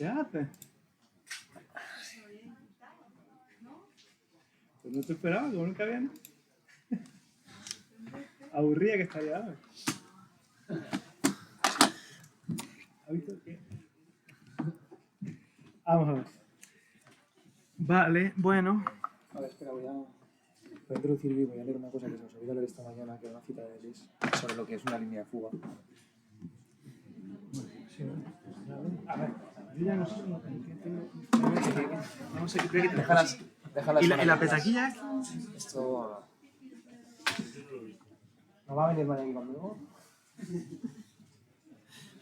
¿Qué haces? Pues no te esperaba, como nunca viene. Aburrida que estaría hoy. ¿Has visto qué? Vamos a ver. Vale, bueno. A ver, espera, voy a introducir y voy a leer una cosa que se os olvidó leer esta mañana, que era una cita de Deleuze, sobre lo que es una línea de fuga. Sí, ¿no? A ver, yo ya no sé en qué tengo. Vamos a ver, déjalas. ¿Y la petaquilla? Esto. ¿No va a venir nadie conmigo?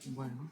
Bueno.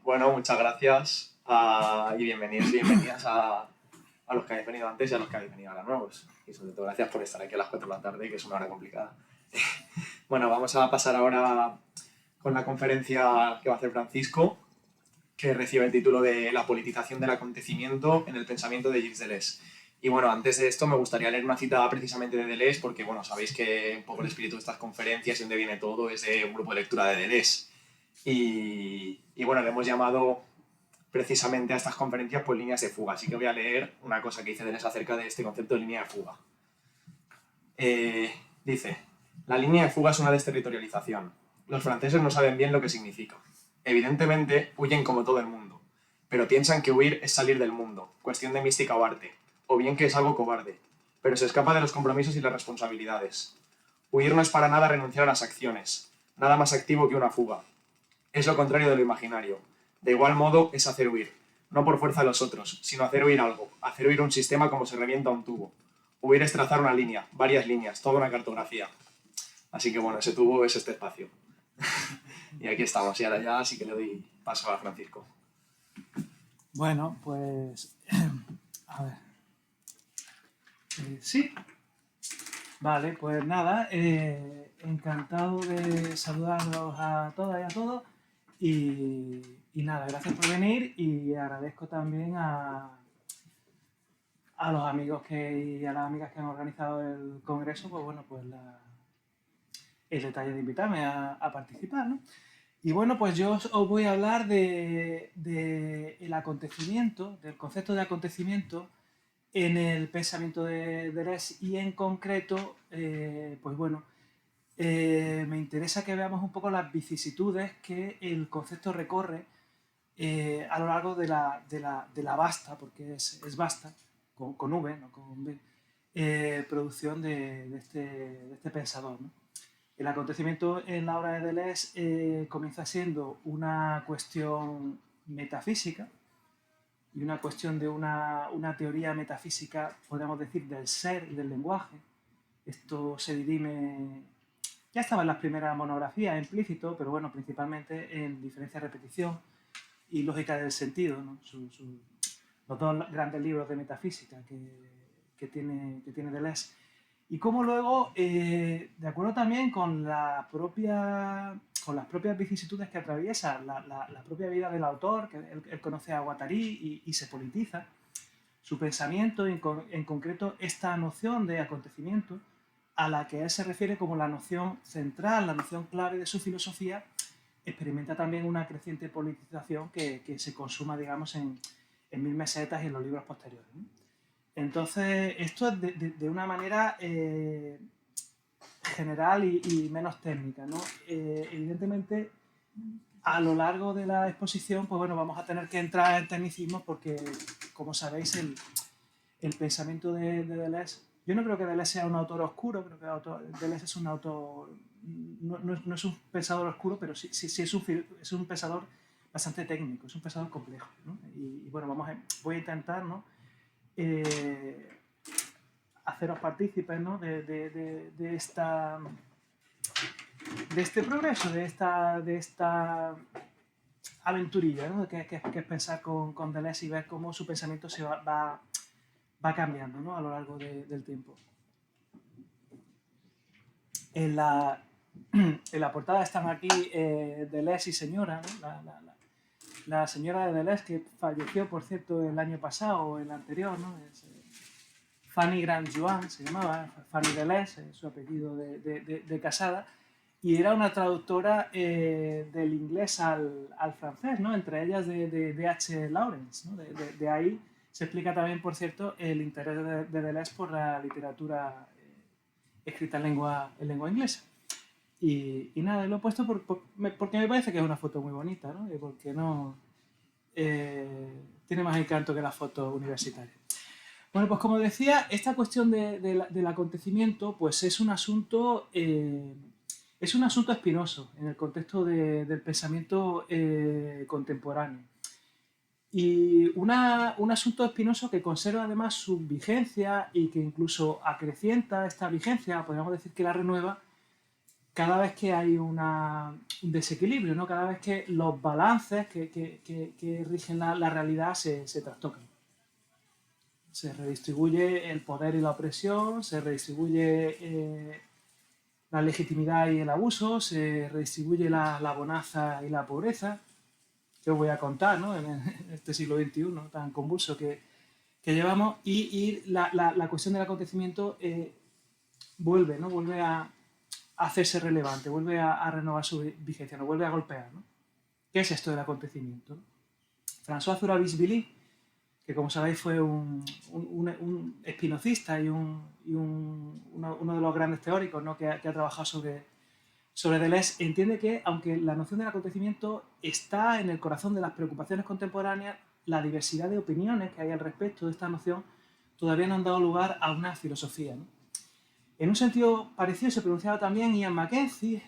Bueno, muchas gracias y bienvenidos y bienvenidas a los que habéis venido antes y a los que habéis venido ahora nuevos. Y sobre todo gracias por estar aquí a las 4 de la tarde, que es una hora complicada. Bueno, vamos a pasar ahora con la conferencia que va a hacer Francisco, que recibe el título de La politización del acontecimiento en el pensamiento de Gilles Deleuze. Y bueno, antes de esto me gustaría leer una cita precisamente de Deleuze, porque bueno, sabéis que un poco el espíritu de estas conferencias y donde viene todo es de un grupo de lectura de Deleuze. Y bueno, le hemos llamado precisamente a estas conferencias pues líneas de fuga. Así que voy a leer una cosa que dice Deleuze acerca de este concepto de línea de fuga. Dice, la línea de fuga es una desterritorialización. Los franceses no saben bien lo que significa. Evidentemente, huyen como todo el mundo, pero piensan que huir es salir del mundo, cuestión de mística o arte, o bien que es algo cobarde, pero se escapa de los compromisos y las responsabilidades. Huir no es para nada renunciar a las acciones, nada más activo que una fuga. Es lo contrario de lo imaginario. De igual modo, es hacer huir, no por fuerza de los otros, sino hacer huir algo, hacer huir un sistema como se revienta un tubo. Huir es trazar una línea, varias líneas, toda una cartografía. Así que bueno, ese tubo es este espacio. Y aquí estamos, y ahora ya sí que le doy paso a Francisco. Bueno, pues. A ver. Sí. Vale, pues nada, encantado de saludarlos a todas y a todos. Y nada, gracias por venir y agradezco también a los amigos y a las amigas que han organizado el congreso, pues bueno, pues el detalle de invitarme a participar, ¿no? Y bueno, pues yo os voy a hablar el acontecimiento, del concepto de acontecimiento en el pensamiento de Deleuze y en concreto, pues bueno, me interesa que veamos un poco las vicisitudes que el concepto recorre a lo largo de la vasta, porque es vasta, con V, no con B, producción de este pensador, ¿no? El acontecimiento en la obra de Deleuze comienza siendo una cuestión metafísica y una cuestión de una teoría metafísica, podríamos decir, del ser y del lenguaje. Esto se dirime, ya estaba en las primeras monografías implícito, pero bueno, principalmente en diferencia, repetición y lógica del sentido, ¿no? Los dos grandes libros de metafísica que tiene Deleuze. Y cómo luego, de acuerdo también con las propias vicisitudes que atraviesa la propia vida del autor, que él conoce a Guattari y se politiza, su pensamiento, en concreto esta noción de acontecimiento, a la que él se refiere como la noción central, la noción clave de su filosofía, experimenta también una creciente politización que se consuma, digamos, en Mil mesetas y en los libros posteriores, ¿no? Entonces, esto es de una manera general y menos técnica, ¿no? Evidentemente, a lo largo de la exposición, pues bueno, vamos a tener que entrar en tecnicismos porque, como sabéis, el pensamiento de Deleuze, yo no creo que Deleuze sea un autor oscuro, creo que Deleuze es un autor, no es un pensador oscuro, pero sí es un pensador bastante técnico, es un pensador complejo, ¿no? Y bueno, voy a intentar, ¿no? haceros partícipes, ¿no? de este progreso, de esta aventurilla, ¿no? que es pensar con Deleuze y ver cómo su pensamiento se va cambiando, ¿no? A lo largo del tiempo. En la portada están aquí Deleuze y señora, ¿no? La señora de Deleuze, que falleció, por cierto, el año pasado o el anterior, ¿no? Es, Fanny Grandjoin se llamaba, Fanny Deleuze, su apellido de casada, y era una traductora del inglés al francés, ¿no? Entre ellas de H. Lawrence, ¿no? De ahí se explica también, por cierto, el interés de Deleuze por la literatura escrita en lengua inglesa. Y nada, lo he puesto porque me parece que es una foto muy bonita, ¿no? Y porque no tiene más encanto que la foto universitaria. Bueno, pues como decía, esta cuestión del acontecimiento pues es un asunto espinoso en el contexto del pensamiento contemporáneo. Y un asunto espinoso que conserva además su vigencia y que incluso acrecienta esta vigencia, podríamos decir que la renueva, cada vez que hay un desequilibrio, ¿no? Cada vez que los balances que rigen la realidad se trastocan. Se redistribuye el poder y la opresión, se redistribuye la legitimidad y el abuso, se redistribuye la bonanza y la pobreza, que os voy a contar, ¿no? En este siglo XXI tan convulso que llevamos, y la cuestión del acontecimiento vuelve, ¿no? Vuelve a hacerse relevante, vuelve a renovar su vigencia, nos vuelve a golpear, ¿no? ¿Qué es esto del acontecimiento? François Zurabishvili, que como sabéis fue un espinocista y uno de los grandes teóricos, ¿no? que ha trabajado sobre Deleuze, entiende que, aunque la noción del acontecimiento está en el corazón de las preocupaciones contemporáneas, la diversidad de opiniones que hay al respecto de esta noción todavía no han dado lugar a una filosofía, ¿no? En un sentido parecido se pronunciaba también Ian Mackenzie,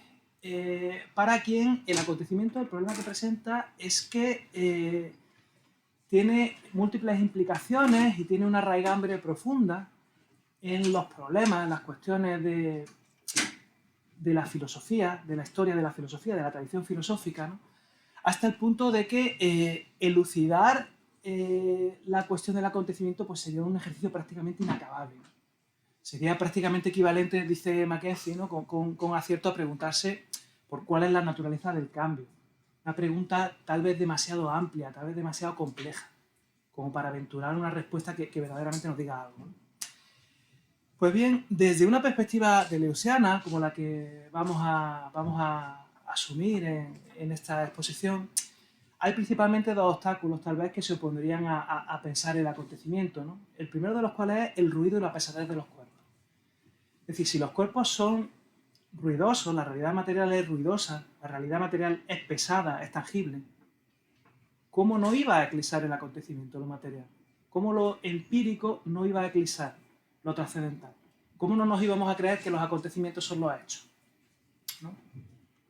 para quien el acontecimiento, el problema que presenta es que tiene múltiples implicaciones y tiene una raigambre profunda en los problemas, en las cuestiones de la filosofía, de la historia de la filosofía, de la tradición filosófica, ¿no? Hasta el punto de que elucidar la cuestión del acontecimiento pues sería un ejercicio prácticamente inacabable. Sería prácticamente equivalente, dice Mackenzie, ¿no? con acierto a preguntarse por cuál es la naturaleza del cambio. Una pregunta tal vez demasiado amplia, tal vez demasiado compleja, como para aventurar una respuesta que verdaderamente nos diga algo, ¿no? Pues bien, desde una perspectiva deleuziana, como la que vamos a asumir en esta exposición, hay principalmente dos obstáculos tal vez que se opondrían a pensar el acontecimiento, ¿no? El primero de los cuales es el ruido y la pesadez de los cuerpos. Es decir, si los cuerpos son ruidosos, la realidad material es ruidosa, la realidad material es pesada, es tangible, ¿cómo no iba a eclipsar el acontecimiento, lo material? ¿Cómo lo empírico no iba a eclipsar lo trascendental? ¿Cómo no nos íbamos a creer que los acontecimientos son los hechos? ¿No?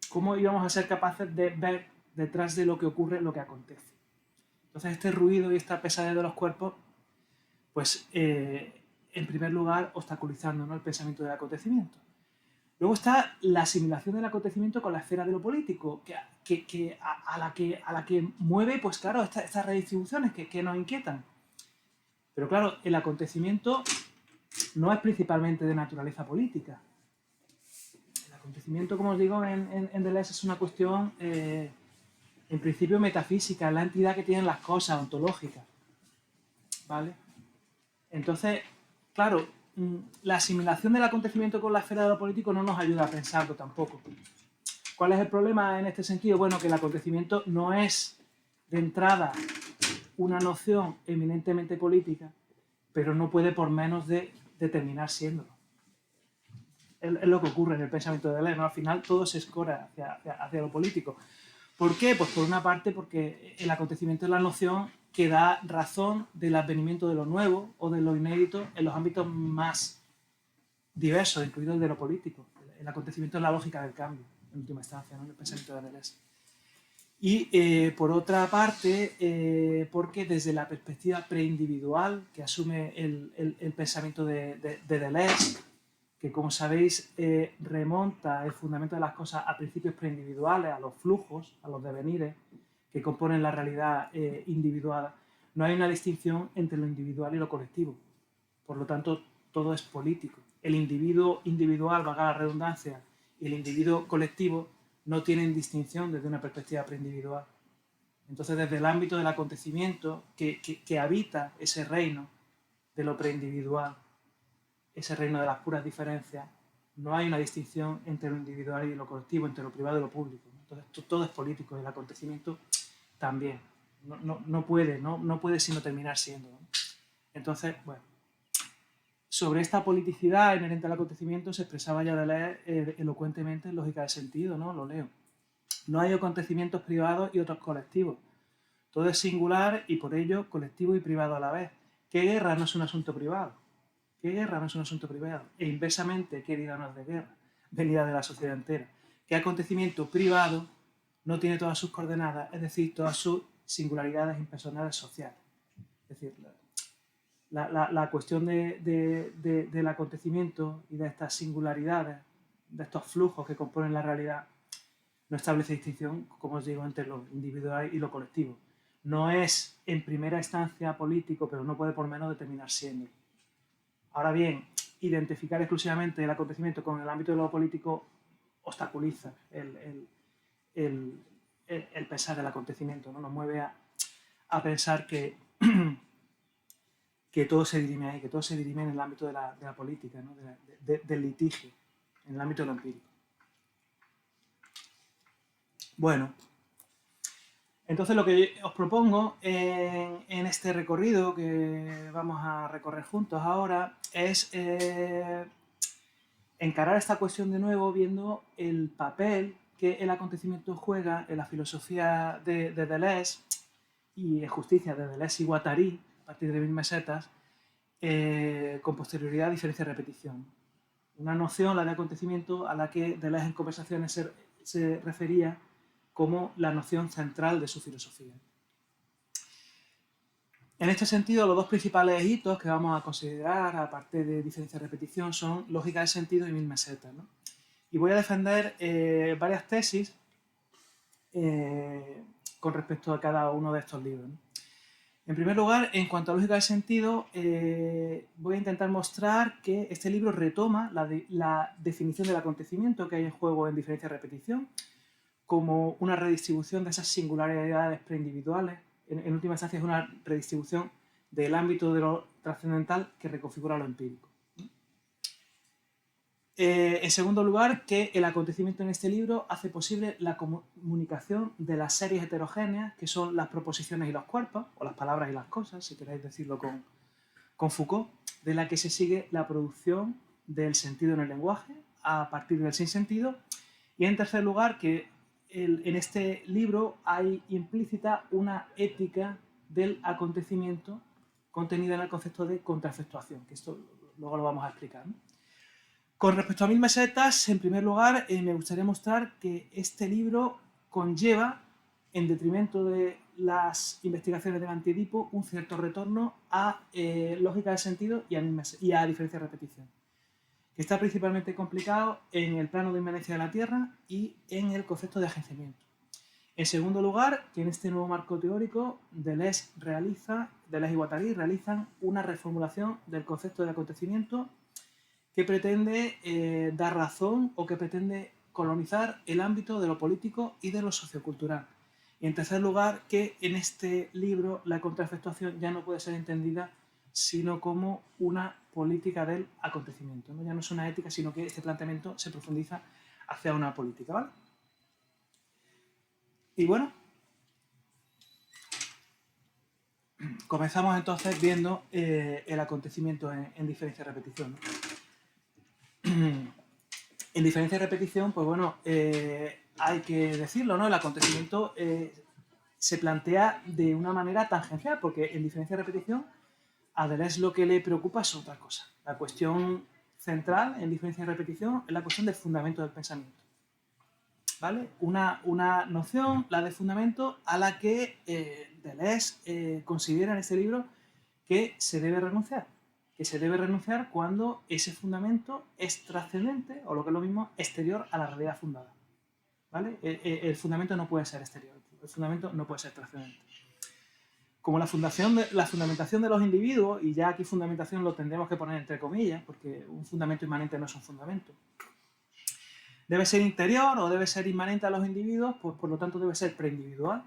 ¿Cómo íbamos a ser capaces de ver detrás de lo que ocurre lo que acontece? Entonces este ruido y esta pesadez de los cuerpos, pues en primer lugar obstaculizando, ¿no? el pensamiento del acontecimiento. Luego está la asimilación del acontecimiento con la esfera de lo político, a la que mueve, pues claro, estas redistribuciones que nos inquietan. Pero claro, el acontecimiento no es principalmente de naturaleza política. El acontecimiento, como os digo, en Deleuze es una cuestión, en principio, metafísica, es la entidad que tienen las cosas, ontológicas. ¿Vale? Entonces, claro, la asimilación del acontecimiento con la esfera de lo político no nos ayuda a pensarlo tampoco. ¿Cuál es el problema en este sentido? Bueno, que el acontecimiento no es, de entrada, una noción eminentemente política, pero no puede por menos de terminar siéndolo. Es lo que ocurre en el pensamiento de Deleuze, ¿no? Al final todo se escora hacia lo político. ¿Por qué? Pues por una parte porque el acontecimiento es la noción que da razón del advenimiento de lo nuevo o de lo inédito en los ámbitos más diversos, incluido el de lo político. El acontecimiento es la lógica del cambio, en última instancia, ¿no? En el pensamiento de Deleuze. Y por otra parte, porque desde la perspectiva preindividual que asume el pensamiento de Deleuze, que como sabéis remonta el fundamento de las cosas a principios preindividuales, a los flujos, a los devenires que componen la realidad individual, no hay una distinción entre lo individual y lo colectivo. Por lo tanto, todo es político. El individuo individual, valga la redundancia, y el individuo colectivo no tienen distinción desde una perspectiva preindividual. Entonces, desde el ámbito del acontecimiento que habita ese reino de lo preindividual, ese reino de las puras diferencias, no hay una distinción entre lo individual y lo colectivo, entre lo privado y lo público. Entonces, todo es político, el acontecimiento también. No puede sino terminar siendo. Entonces, bueno, sobre esta politicidad inherente al acontecimiento se expresaba ya Deleuze elocuentemente en Lógica del Sentido, ¿no? Lo leo. No hay acontecimientos privados y otros colectivos. Todo es singular y por ello colectivo y privado a la vez. ¿Qué guerra no es un asunto privado? ¿Qué guerra no es un asunto privado? E inversamente, ¿qué herida no es de guerra? Venida de la sociedad entera. ¿Qué acontecimiento privado no tiene todas sus coordenadas, es decir, todas sus singularidades impersonales sociales? Es decir, la cuestión del acontecimiento y de estas singularidades, de estos flujos que componen la realidad, no establece distinción, como os digo, entre lo individual y lo colectivo. No es en primera instancia político, pero no puede por menos determinar siendo. Ahora bien, identificar exclusivamente el acontecimiento con el ámbito de lo político obstaculiza el pensar el acontecimiento, ¿no? Nos mueve a pensar que todo se dirime ahí, que todo se dirime en el ámbito de la política, ¿no? del litigio, en el ámbito de lo empírico. Bueno, entonces lo que os propongo en este recorrido que vamos a recorrer juntos ahora es encarar esta cuestión de nuevo viendo el papel que el acontecimiento juega en la filosofía de Deleuze y en justicia de Deleuze y Guattari, a partir de 1000 mesetas, con posterioridad a diferencia-repetición. Una noción, la de acontecimiento, a la que Deleuze en conversaciones se refería como la noción central de su filosofía. En este sentido, los dos principales hitos que vamos a considerar, aparte de diferencia-repetición, son lógica del sentido y 1000 mesetas, ¿no? Y voy a defender varias tesis con respecto a cada uno de estos libros, ¿no? En primer lugar, en cuanto a lógica del sentido, voy a intentar mostrar que este libro retoma la definición del acontecimiento que hay en juego en diferencia-repetición como una redistribución de esas singularidades preindividuales. En última instancia es una redistribución del ámbito de lo trascendental que reconfigura lo empírico. En segundo lugar, que el acontecimiento en este libro hace posible la comunicación de las series heterogéneas, que son las proposiciones y los cuerpos, o las palabras y las cosas, si queréis decirlo con Foucault, de la que se sigue la producción del sentido en el lenguaje a partir del sinsentido. Y en tercer lugar, que en este libro hay implícita una ética del acontecimiento contenida en el concepto de contrafectuación, que esto luego lo vamos a explicar, ¿no? Con respecto a 1000 mesetas, en primer lugar, me gustaría mostrar que este libro conlleva, en detrimento de las investigaciones del Anti-Edipo, un cierto retorno a lógica del sentido y a diferencia-repetición, que está principalmente complicado en el plano de inmanencia de la Tierra y en el concepto de agenciamiento. En segundo lugar, que en este nuevo marco teórico, Deleuze y Guattari realizan una reformulación del concepto de acontecimiento que pretende dar razón o que pretende colonizar el ámbito de lo político y de lo sociocultural. Y en tercer lugar, que en este libro la contrafectuación ya no puede ser entendida sino como una política del acontecimiento, ¿no? Ya no es una ética, sino que este planteamiento se profundiza hacia una política, ¿vale? Y bueno, comenzamos entonces viendo el acontecimiento en diferencia-repetición, ¿no? En diferencia-repetición, pues bueno, hay que decirlo, ¿no? El acontecimiento se plantea de una manera tangencial, porque en diferencia-repetición a Deleuze lo que le preocupa es otra cosa. La cuestión central en diferencia-repetición es la cuestión del fundamento del pensamiento, ¿vale? Una noción, la de fundamento, a la que Deleuze considera en este libro que se debe renunciar. Que se debe renunciar cuando ese fundamento es trascendente, o lo que es lo mismo, exterior a la realidad fundada. ¿Vale? El fundamento no puede ser exterior, el fundamento no puede ser trascendente. Como la fundamentación de los individuos, y ya aquí fundamentación lo tendremos que poner entre comillas, porque un fundamento inmanente no es un fundamento, debe ser interior o debe ser inmanente a los individuos, pues por lo tanto debe ser preindividual.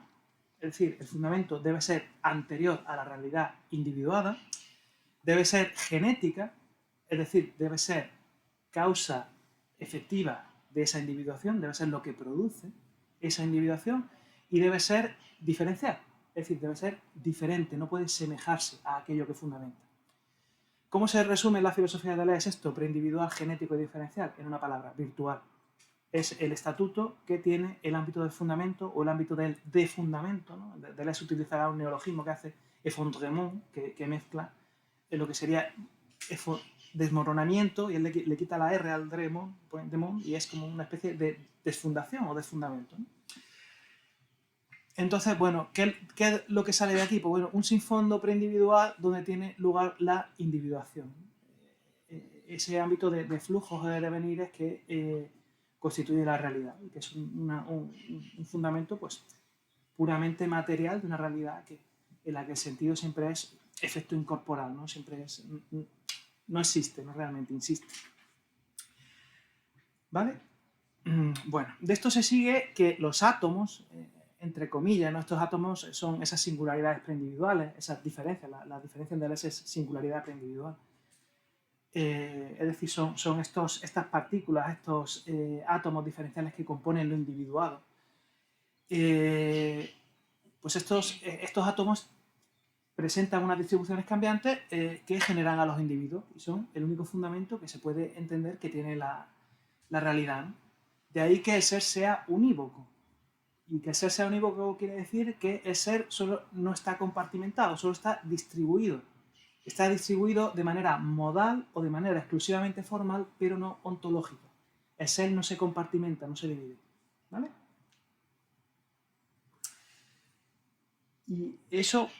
Es decir, el fundamento debe ser anterior a la realidad individuada, debe ser genética, es decir, debe ser causa efectiva de esa individuación, debe ser lo que produce esa individuación, y debe ser diferencial, es decir, debe ser diferente, no puede semejarse a aquello que fundamenta. ¿Cómo se resume en la filosofía de Deleuze esto? Preindividual, genético y diferencial, en una palabra, virtual. Es el estatuto que tiene el ámbito del fundamento o el ámbito del defundamento, ¿no? Deleuze utilizará un neologismo que hace effondrement, que mezcla en lo que sería desmoronamiento, y él le quita la R al demon, y es como una especie de desfundación o desfundamento, ¿no? Entonces, bueno, ¿qué es lo que sale de aquí? Pues bueno, un sinfondo preindividual donde tiene lugar la individuación. Ese ámbito de flujos o de devenires que constituye la realidad, que es un fundamento pues puramente material de una realidad en la que el sentido siempre es efecto incorporal, ¿no? Siempre es, no existe, no realmente insiste. ¿Vale? Bueno, de esto se sigue que los átomos, entre comillas, ¿no? Estos átomos son esas singularidades preindividuales, esas diferencias, la diferencia entre ellas es singularidad preindividual. Es decir, son estas partículas, estos átomos diferenciales que componen lo individuado. Pues estos átomos presentan unas distribuciones cambiantes que generan a los individuos, y son el único fundamento que se puede entender que tiene la realidad, ¿no? De ahí que el ser sea unívoco. Y que el ser sea unívoco quiere decir que el ser solo no está compartimentado, solo está distribuido. Está distribuido de manera modal o de manera exclusivamente formal, pero no ontológica. El ser no se compartimenta, no se divide. ¿Vale? Y eso,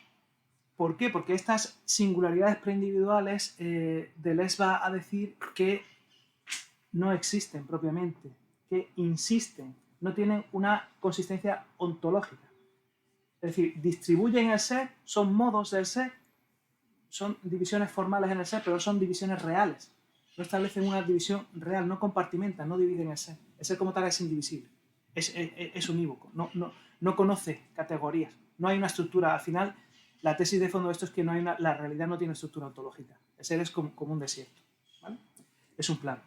¿por qué? Porque estas singularidades preindividuales Deleuze va a decir que no existen propiamente, que insisten, no tienen una consistencia ontológica. Es decir, distribuyen el ser, son modos del ser, son divisiones formales en el ser, pero son divisiones reales. No establecen una división real, no compartimentan, no dividen el ser. El ser como tal es indivisible, es unívoco, no conoce categorías, no hay una estructura. Al final, la tesis de fondo de esto es que la realidad no tiene estructura ontológica. El ser es como un desierto, ¿vale? Es un plano.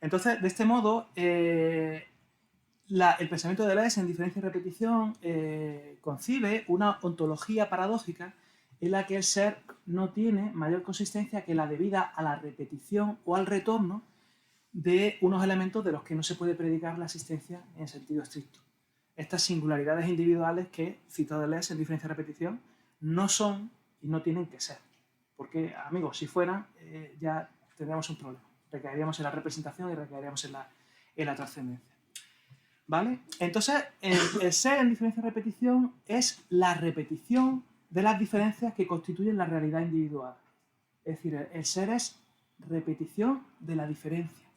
Entonces, de este modo, el pensamiento de Deleuze en diferencia y repetición concibe una ontología paradójica en la que el ser no tiene mayor consistencia que la debida a la repetición o al retorno de unos elementos de los que no se puede predicar la existencia en sentido estricto. Estas singularidades individuales que cita Deleuze en diferencia y repetición no son y no tienen que ser. Porque, amigos, si fueran, ya tendríamos un problema. Recaeríamos en la representación y recaeríamos en la trascendencia. ¿Vale? Entonces, el ser en diferencia y repetición es la repetición de las diferencias que constituyen la realidad individual. Es decir, el ser es repetición de la diferencia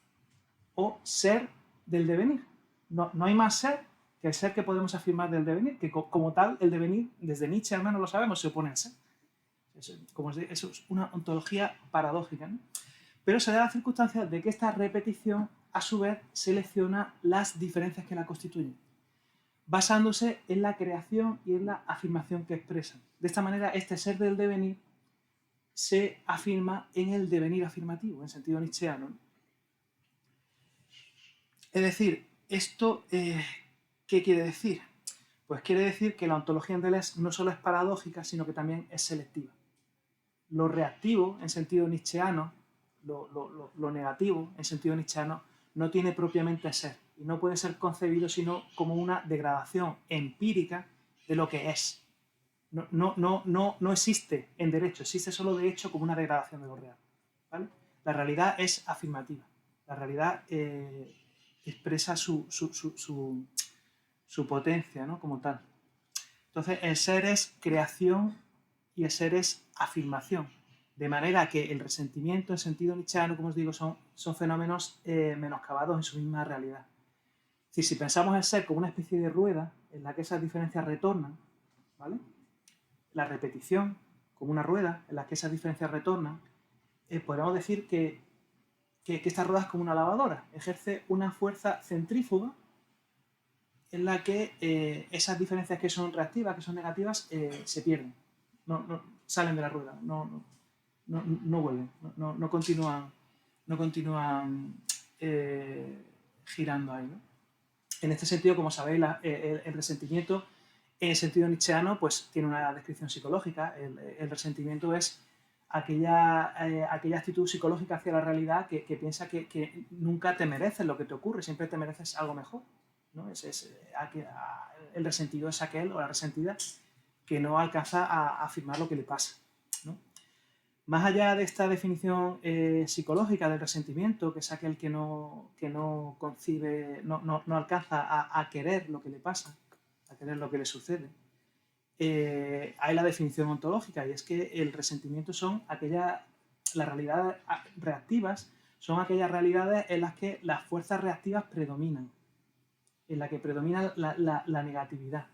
o ser del devenir. No hay más ser que el ser que podemos afirmar del devenir, que como tal el devenir, desde Nietzsche al menos lo sabemos, se opone al ser. Eso es una ontología paradójica, ¿no? Pero se da la circunstancia de que esta repetición a su vez selecciona las diferencias que la constituyen, basándose en la creación y en la afirmación que expresan. De esta manera, este ser del devenir se afirma en el devenir afirmativo, en sentido nietzscheano, ¿no? Es decir, ¿esto qué quiere decir? Pues quiere decir que la ontología en Deleuze no solo es paradójica, sino que también es selectiva. Lo reactivo, en sentido nietzscheano, lo negativo, en sentido nietzscheano, no tiene propiamente ser y no puede ser concebido sino como una degradación empírica de lo que es. No existe en derecho, existe solo de hecho como una degradación de lo real, ¿vale? La realidad es afirmativa. La realidad expresa su potencia, ¿no? Como tal. Entonces, el ser es creación y el ser es afirmación. De manera que el resentimiento, en sentido nietzscheano, como os digo, son fenómenos menoscabados en su misma realidad. Es decir, si pensamos el ser como una especie de rueda en la que esas diferencias retornan, ¿vale? La repetición como una rueda en la que esas diferencias retornan, podríamos decir que esta rueda es como una lavadora, ejerce una fuerza centrífuga en la que esas diferencias que son reactivas, que son negativas, se pierden, no, salen de la rueda, no vuelven, no continúan girando ahí, ¿no? En este sentido, como sabéis, el resentimiento en el sentido nietzscheano pues tiene una descripción psicológica. El resentimiento es aquella actitud psicológica hacia la realidad que piensa que nunca te mereces lo que te ocurre, siempre te mereces algo mejor, ¿no? El resentido es aquel o la resentida que no alcanza a afirmar lo que le pasa, ¿no? Más allá de esta definición psicológica del resentimiento, que es aquel que no concibe, no alcanza a querer lo que le pasa, a querer lo que le sucede, hay la definición ontológica, y es que el resentimiento las realidades reactivas son aquellas realidades en las que las fuerzas reactivas predominan, en las que predomina la negatividad.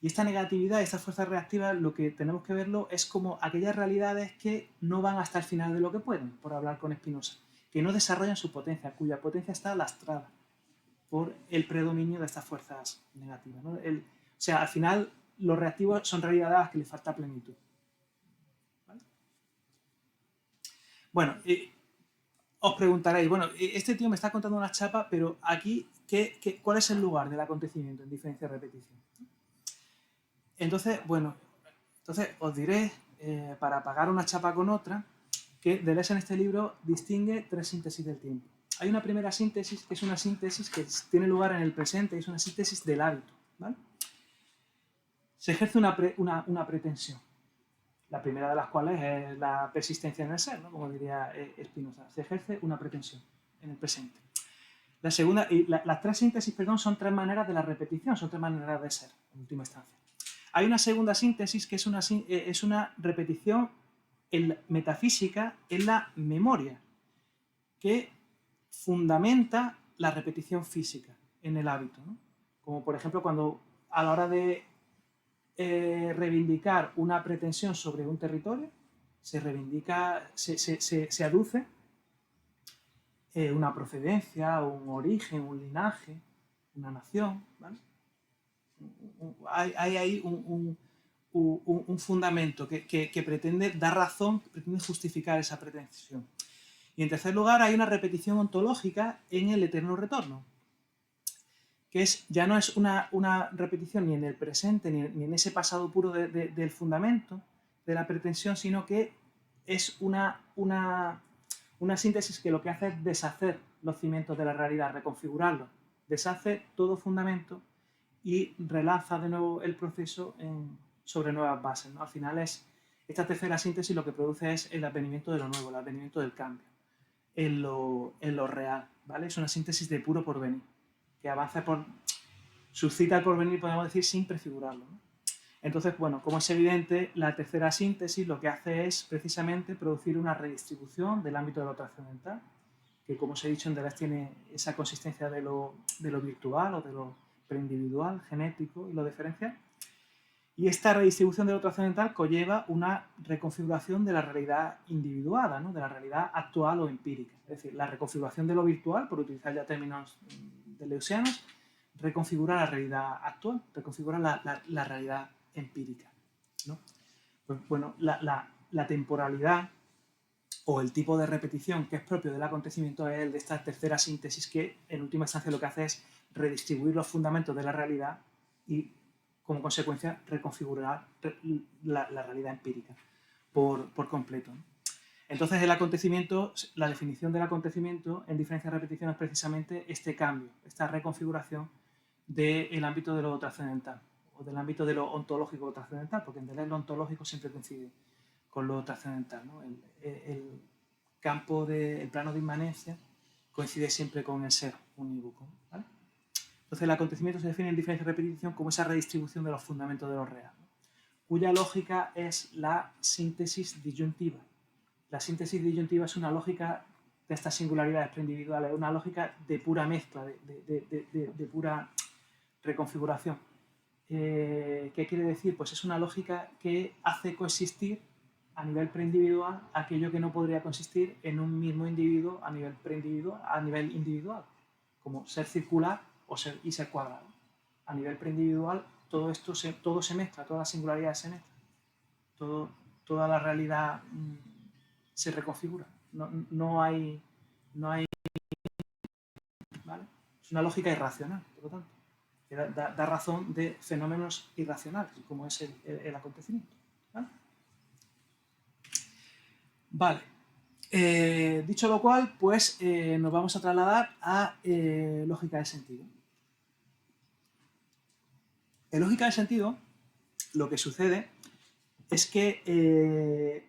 Y esta negatividad, estas fuerzas reactivas, lo que tenemos que verlo es como aquellas realidades que no van hasta el final de lo que pueden, por hablar con Spinoza, que no desarrollan su potencia, cuya potencia está lastrada por el predominio de estas fuerzas negativas, ¿no? O sea, al final, los reactivos son realidades a las que les falta plenitud. ¿Vale? Bueno, os preguntaréis, bueno, este tío me está contando una chapa, pero aquí, ¿cuál es el lugar del acontecimiento en diferencia de repetición? Entonces, bueno, os diré, para pagar una chapa con otra, que Deleuze en este libro distingue tres síntesis del tiempo. Hay una primera síntesis, que es una síntesis que tiene lugar en el presente, y es una síntesis del hábito, ¿vale? Se ejerce una pretensión, la primera de las cuales es la persistencia en el ser, ¿no? Como diría Spinoza. Se ejerce una pretensión en el presente. La segunda, las tres síntesis, perdón, son tres maneras de la repetición, son tres maneras de ser, en última instancia. Hay una segunda síntesis que es una repetición metafísica en la memoria, que fundamenta la repetición física en el hábito, ¿no? Como por ejemplo cuando a la hora de reivindicar una pretensión sobre un territorio, se reivindica, se aduce una procedencia, un origen, un linaje, una nación, ¿vale? Hay ahí un fundamento que pretende dar razón, que pretende justificar esa pretensión. Y en tercer lugar, hay una repetición ontológica en el eterno retorno, que ya no es una repetición ni en el presente, ni en ese pasado puro del fundamento de la pretensión, sino que es una síntesis que lo que hace es deshacer los cimientos de la realidad, reconfigurarlos. Deshace todo fundamento y relanza de nuevo el proceso sobre nuevas bases, ¿no? Al final esta tercera síntesis lo que produce es el advenimiento de lo nuevo, el advenimiento del cambio en lo real, ¿vale? Es una síntesis de puro porvenir, que avanza suscita el porvenir, podemos decir, sin prefigurarlo, ¿no? Entonces, bueno, como es evidente, la tercera síntesis lo que hace es precisamente producir una redistribución del ámbito de lo trascendental, que como os he dicho en Deleuze tiene esa consistencia de lo virtual o de lo preindividual, genético y lo diferencial. Y esta redistribución de lo trascendental conlleva una reconfiguración de la realidad individuada, ¿no? De la realidad actual o empírica. Es decir, la reconfiguración de lo virtual, por utilizar ya términos deleuzianos, reconfigura la realidad actual, reconfigura la realidad empírica, ¿no? Pues bueno, la temporalidad o el tipo de repetición que es propio del acontecimiento es el de esta tercera síntesis que en última instancia lo que hace es redistribuir los fundamentos de la realidad y como consecuencia reconfigurar la realidad empírica por completo, ¿no? Entonces el acontecimiento, la definición del acontecimiento en diferencia de repetición es precisamente este cambio, esta reconfiguración del ámbito de lo trascendental o del ámbito de lo ontológico trascendental, porque en Deleuze lo ontológico siempre coincide con lo trascendental, ¿no? El campo el plano de inmanencia coincide siempre con el ser unívoco, ¿vale? Entonces el acontecimiento se define en diferencia de repetición como esa redistribución de los fundamentos de lo real, ¿no? Cuya lógica es la síntesis disyuntiva. La síntesis disyuntiva es una lógica de estas singularidades preindividuales, una lógica de pura mezcla, de pura reconfiguración. ¿Qué quiere decir? Pues es una lógica que hace coexistir a nivel preindividual aquello que no podría consistir en un mismo individuo a nivel preindividual, a nivel individual, como ser circular y ser cuadrado. A nivel preindividual todo se mezcla, todas las singularidades se mezclan, toda la realidad se reconfigura. No hay ¿vale? Es una lógica irracional, por lo tanto, que da razón de fenómenos irracionales, como es el acontecimiento. ¿Vale? Vale. Dicho lo cual, pues nos vamos a trasladar a lógica de sentido. En lógica de sentido, lo que sucede es que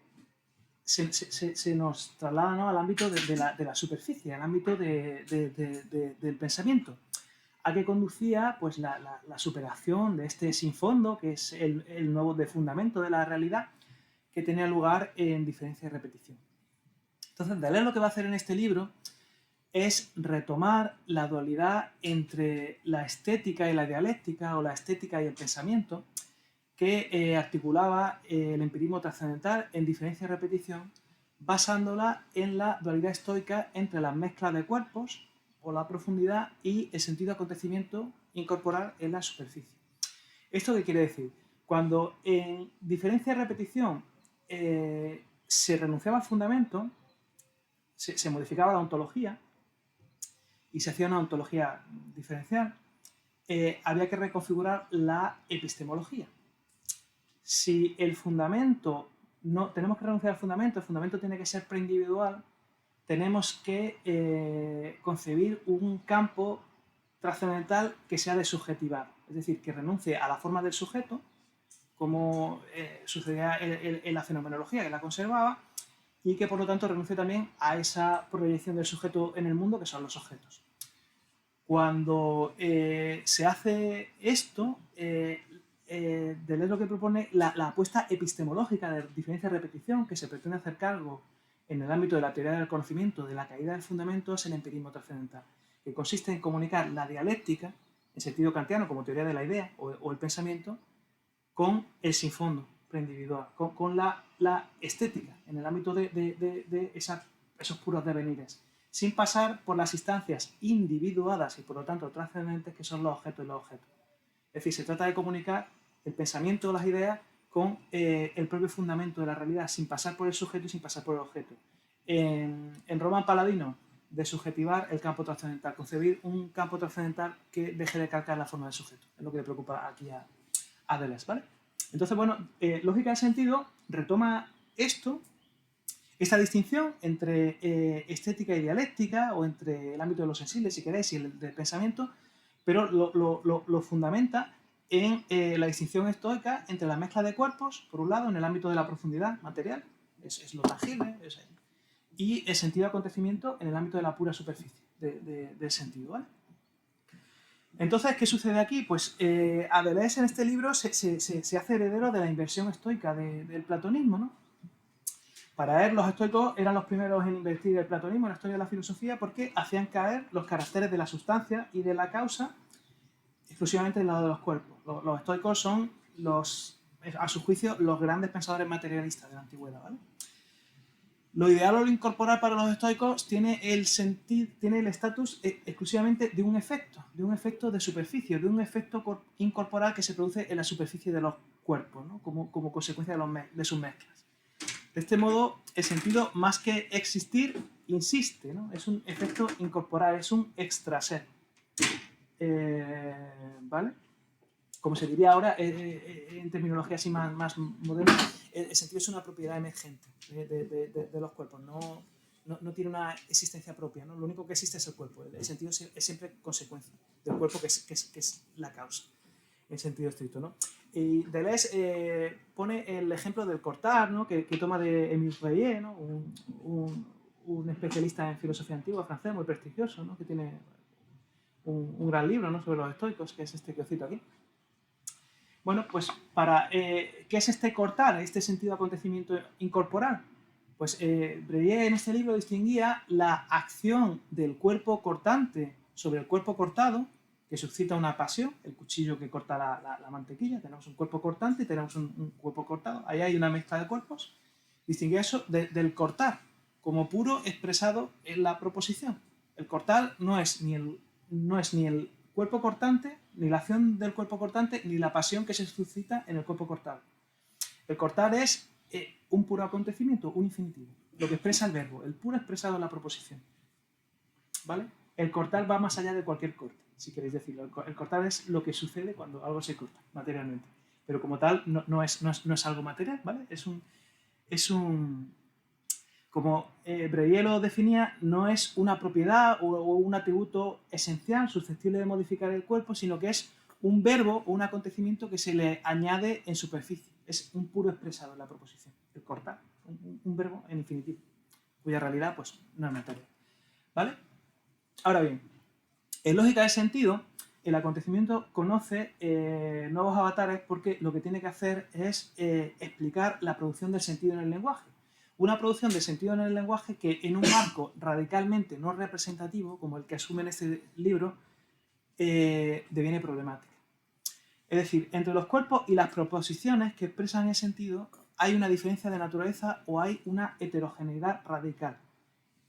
se nos traslada, ¿no?, al ámbito de la superficie, al ámbito del pensamiento, a que conducía pues, la superación de este sin fondo, que es el nuevo de fundamento de la realidad, que tenía lugar en diferencia y repetición. Entonces, Deleuze lo que va a hacer en este libro es retomar la dualidad entre la estética y la dialéctica, o la estética y el pensamiento, que articulaba el empirismo trascendental en diferencia y repetición, basándola en la dualidad estoica entre las mezclas de cuerpos, o la profundidad, y el sentido de acontecimiento incorporar en la superficie. ¿Esto qué quiere decir? Cuando en diferencia y repetición se renunciaba al fundamento, se modificaba la ontología y se hacía una ontología diferencial, había que reconfigurar la epistemología. Si el fundamento, tenemos que renunciar al fundamento, el fundamento tiene que ser preindividual, tenemos que concebir un campo trascendental que sea desubjetivado, es decir, que renuncie a la forma del sujeto, como sucedía en la fenomenología, que la conservaba, y que por lo tanto renuncie también a esa proyección del sujeto en el mundo, que son los objetos. Cuando se hace esto, Deleuze lo que propone la apuesta epistemológica de diferencia y repetición, que se pretende hacer cargo en el ámbito de la teoría del conocimiento de la caída del fundamento, es el empirismo trascendental, que consiste en comunicar la dialéctica, en sentido kantiano como teoría de la idea o el pensamiento, con el sinfondo preindividual, con la estética, en el ámbito de esos puros devenires, sin pasar por las instancias individuadas y por lo tanto trascendentes que son los objetos y los objetos. Es decir, se trata de comunicar el pensamiento o las ideas con el propio fundamento de la realidad, sin pasar por el sujeto y sin pasar por el objeto. En Roman Paladino, de subjetivar el campo trascendental, concebir un campo trascendental que deje de calcar la forma del sujeto. Es lo que le preocupa aquí a Deleuze, ¿vale? Entonces, bueno, lógica del sentido retoma esta distinción entre estética y dialéctica, o entre el ámbito de lo sensible, si queréis, y el del pensamiento, pero lo fundamenta en la distinción estoica entre la mezcla de cuerpos, por un lado, en el ámbito de la profundidad material, es lo tangible, y el sentido de acontecimiento en el ámbito de la pura superficie del sentido, ¿vale? Entonces, ¿qué sucede aquí? Pues a Deleuze en este libro se hace heredero de la inversión estoica del platonismo, ¿no? Para él, los estoicos eran los primeros en invertir el platonismo en la historia de la filosofía, porque hacían caer los caracteres de la sustancia y de la causa exclusivamente del lado de los cuerpos. Los estoicos son, a su juicio, los grandes pensadores materialistas de la antigüedad, ¿vale? Lo ideal o lo incorporal para los estoicos tiene el estatus exclusivamente de un efecto de superficie, de un efecto incorporal que se produce en la superficie de los cuerpos, ¿no? como consecuencia de sus mezclas. De este modo, el sentido, más que existir, insiste, ¿no? Es un efecto incorporal, es un extraser. ¿Vale? Como se diría ahora, en terminología así más moderna, el sentido es una propiedad emergente de los cuerpos, no tiene una existencia propia, ¿no? Lo único que existe es el cuerpo, el sentido es siempre consecuencia del cuerpo, que es la causa, en sentido estricto, ¿no? Y Deleuze pone el ejemplo del cortar, ¿no? que toma de Émile Reillet, ¿no? un especialista en filosofía antigua francés, muy prestigioso, ¿no? Que tiene un gran libro, ¿no? Sobre los estoicos, que es este que os cito aquí. Bueno, pues ¿qué es este cortar, este sentido de acontecimiento incorporal? Pues Breillet en este libro distinguía la acción del cuerpo cortante sobre el cuerpo cortado, que suscita una pasión, el cuchillo que corta la mantequilla, tenemos un cuerpo cortante y tenemos un cuerpo cortado, ahí hay una mezcla de cuerpos, distinguía eso del cortar, como puro expresado en la proposición. El cortar no es ni el cuerpo cortante, ni la acción del cuerpo cortante, ni la pasión que se suscita en el cuerpo cortado. El cortar es un puro acontecimiento, un infinitivo, lo que expresa el verbo, el puro expresado en la proposición. ¿Vale? El cortar va más allá de cualquier corte, si queréis decirlo. El cortar es lo que sucede cuando algo se corta materialmente. Pero como tal, no es algo material, ¿vale? Es un como Breillet lo definía, no es una propiedad o un atributo esencial, susceptible de modificar el cuerpo, sino que es un verbo o un acontecimiento que se le añade en superficie. Es un puro expresado en la proposición, el cortar, un verbo en infinitivo, cuya realidad pues, no es materia. ¿Vale? Ahora bien, en lógica de sentido, el acontecimiento conoce nuevos avatares porque lo que tiene que hacer es explicar la producción del sentido en el lenguaje. Una producción de sentido en el lenguaje que en un marco radicalmente no representativo, como el que asume en este libro, deviene problemática. Es decir, entre los cuerpos y las proposiciones que expresan el sentido hay una diferencia de naturaleza o hay una heterogeneidad radical.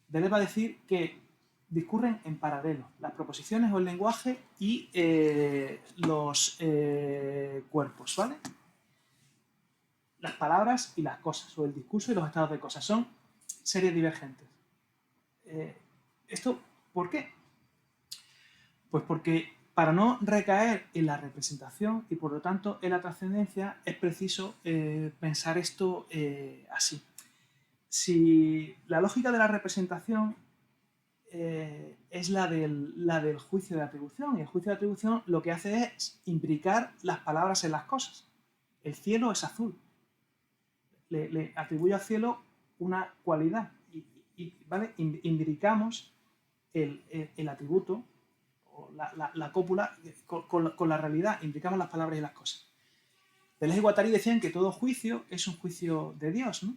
Deleuze va a decir que discurren en paralelo las proposiciones o el lenguaje y los cuerpos, ¿vale? Las palabras y las cosas, o el discurso y los estados de cosas, son series divergentes. ¿Esto por qué? Pues porque para no recaer en la representación y por lo tanto en la trascendencia es preciso pensar esto así. Si la lógica de la representación es la del juicio de atribución, y el juicio de atribución lo que hace es imbricar las palabras en las cosas. El cielo es azul. Le atribuye al cielo una cualidad ¿vale? Imbricamos el atributo o la cópula con la realidad, implicamos las palabras y las cosas. Deleuze y Guattari decían que todo juicio es un juicio de Dios, ¿no?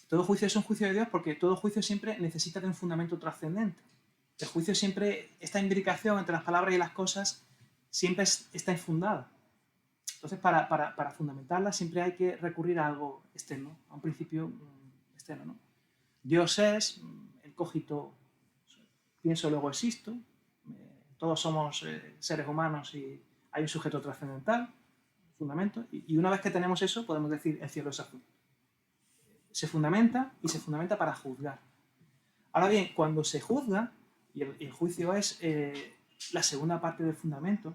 Todo juicio es un juicio de Dios porque todo juicio siempre necesita de un fundamento trascendente. El juicio siempre, esta imbricación entre las palabras y las cosas, siempre está infundada. Entonces, para fundamentarla siempre hay que recurrir a algo externo, a un principio externo, ¿no? Dios es, el cogito, pienso, luego existo, todos somos seres humanos y hay un sujeto trascendental, fundamento, y una vez que tenemos eso podemos decir el cielo es azul. Se fundamenta y se fundamenta para juzgar. Ahora bien, cuando se juzga, y el juicio es la segunda parte del fundamento,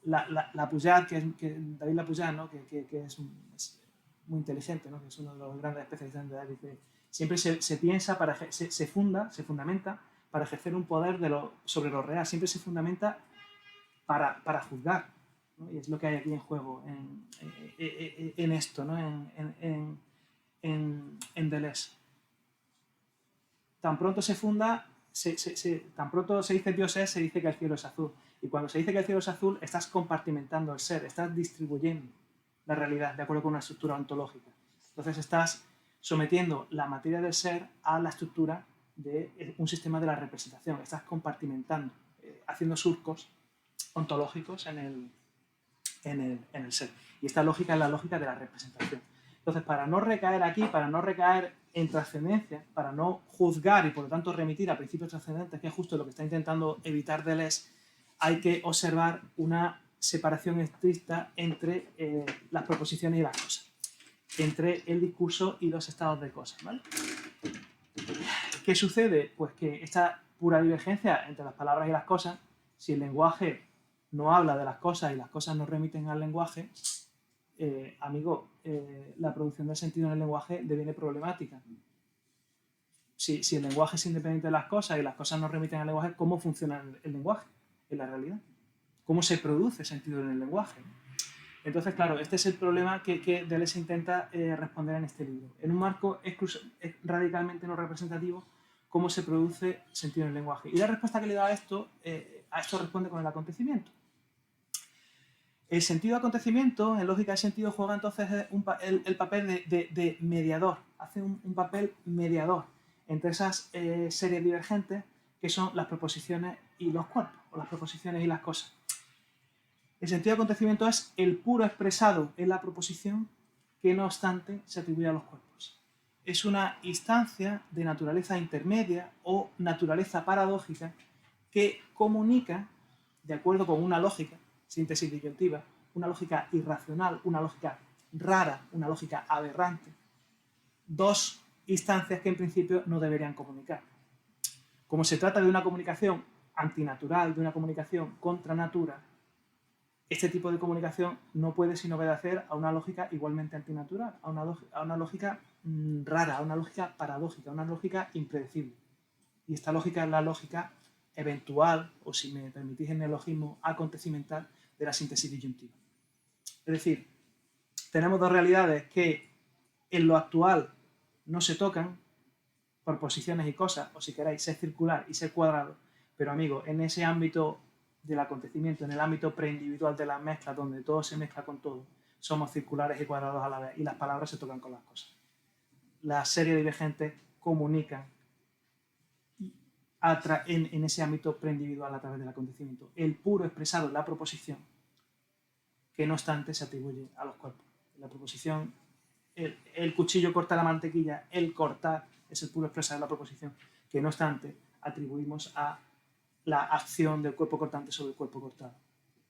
Lapouillat, David Lapouillat, ¿no? que es muy inteligente, ¿no? Que es uno de los grandes especialistas de David, siempre se piensa, se fundamenta para ejercer un poder sobre lo real, siempre se fundamenta para juzgar, ¿no? Y es lo que hay aquí en juego en esto, ¿no? en Deleuze. Tan pronto se funda, tan pronto se dice Dios es, se dice que el cielo es azul. Y cuando se dice que el cielo es azul, estás compartimentando el ser, estás distribuyendo la realidad de acuerdo con una estructura ontológica. Entonces estás sometiendo la materia del ser a la estructura de un sistema de la representación. Estás compartimentando, haciendo surcos ontológicos en el ser. Y esta lógica es la lógica de la representación. Entonces, para no recaer aquí, para no recaer en trascendencia, para no juzgar y por lo tanto remitir a principios trascendentes, que es justo lo que está intentando evitar Deleuze, hay que observar una separación estricta entre las proposiciones y las cosas, entre el discurso y los estados de cosas, ¿vale? ¿Qué sucede? Pues que esta pura divergencia entre las palabras y las cosas, si el lenguaje no habla de las cosas y las cosas no remiten al lenguaje, la producción del sentido en el lenguaje deviene problemática. Si el lenguaje es independiente de las cosas y las cosas no remiten al lenguaje, ¿cómo funciona el lenguaje en la realidad? ¿Cómo se produce sentido en el lenguaje? Entonces, claro, este es el problema que Deleuze intenta responder en este libro. En un marco radicalmente no representativo, cómo se produce sentido en el lenguaje. Y la respuesta que le da a esto responde con el acontecimiento. El sentido acontecimiento, en lógica de sentido, juega entonces el papel de mediador, hace un papel mediador entre esas series divergentes que son las proposiciones y los cuerpos, o las proposiciones y las cosas. El sentido de acontecimiento es el puro expresado en la proposición que no obstante se atribuye a los cuerpos. Es una instancia de naturaleza intermedia o naturaleza paradójica que comunica, de acuerdo con una lógica, síntesis disyuntiva, una lógica irracional, una lógica rara, una lógica aberrante, dos instancias que en principio no deberían comunicar. Como se trata de una comunicación antinatural, de una comunicación contra natura, este tipo de comunicación no puede sino obedecer a una lógica igualmente antinatural, a una lógica rara, a una lógica paradójica, a una lógica impredecible. Y esta lógica es la lógica eventual, o si me permitís el neologismo, acontecimental de la síntesis disyuntiva. Es decir, tenemos dos realidades que en lo actual no se tocan por posiciones y cosas, o si queréis, ser circular y ser cuadrado, pero amigos, en ese ámbito del acontecimiento, en el ámbito preindividual de las mezclas, donde todo se mezcla con todo, somos circulares y cuadrados a la vez, y las palabras se tocan con las cosas. Las series divergentes comunican en ese ámbito preindividual a través del acontecimiento. El puro expresado en la proposición, que no obstante se atribuye a los cuerpos. La proposición, el cuchillo corta la mantequilla, el cortar es el puro expresado en la proposición, que no obstante atribuimos a la acción del cuerpo cortante sobre el cuerpo cortado.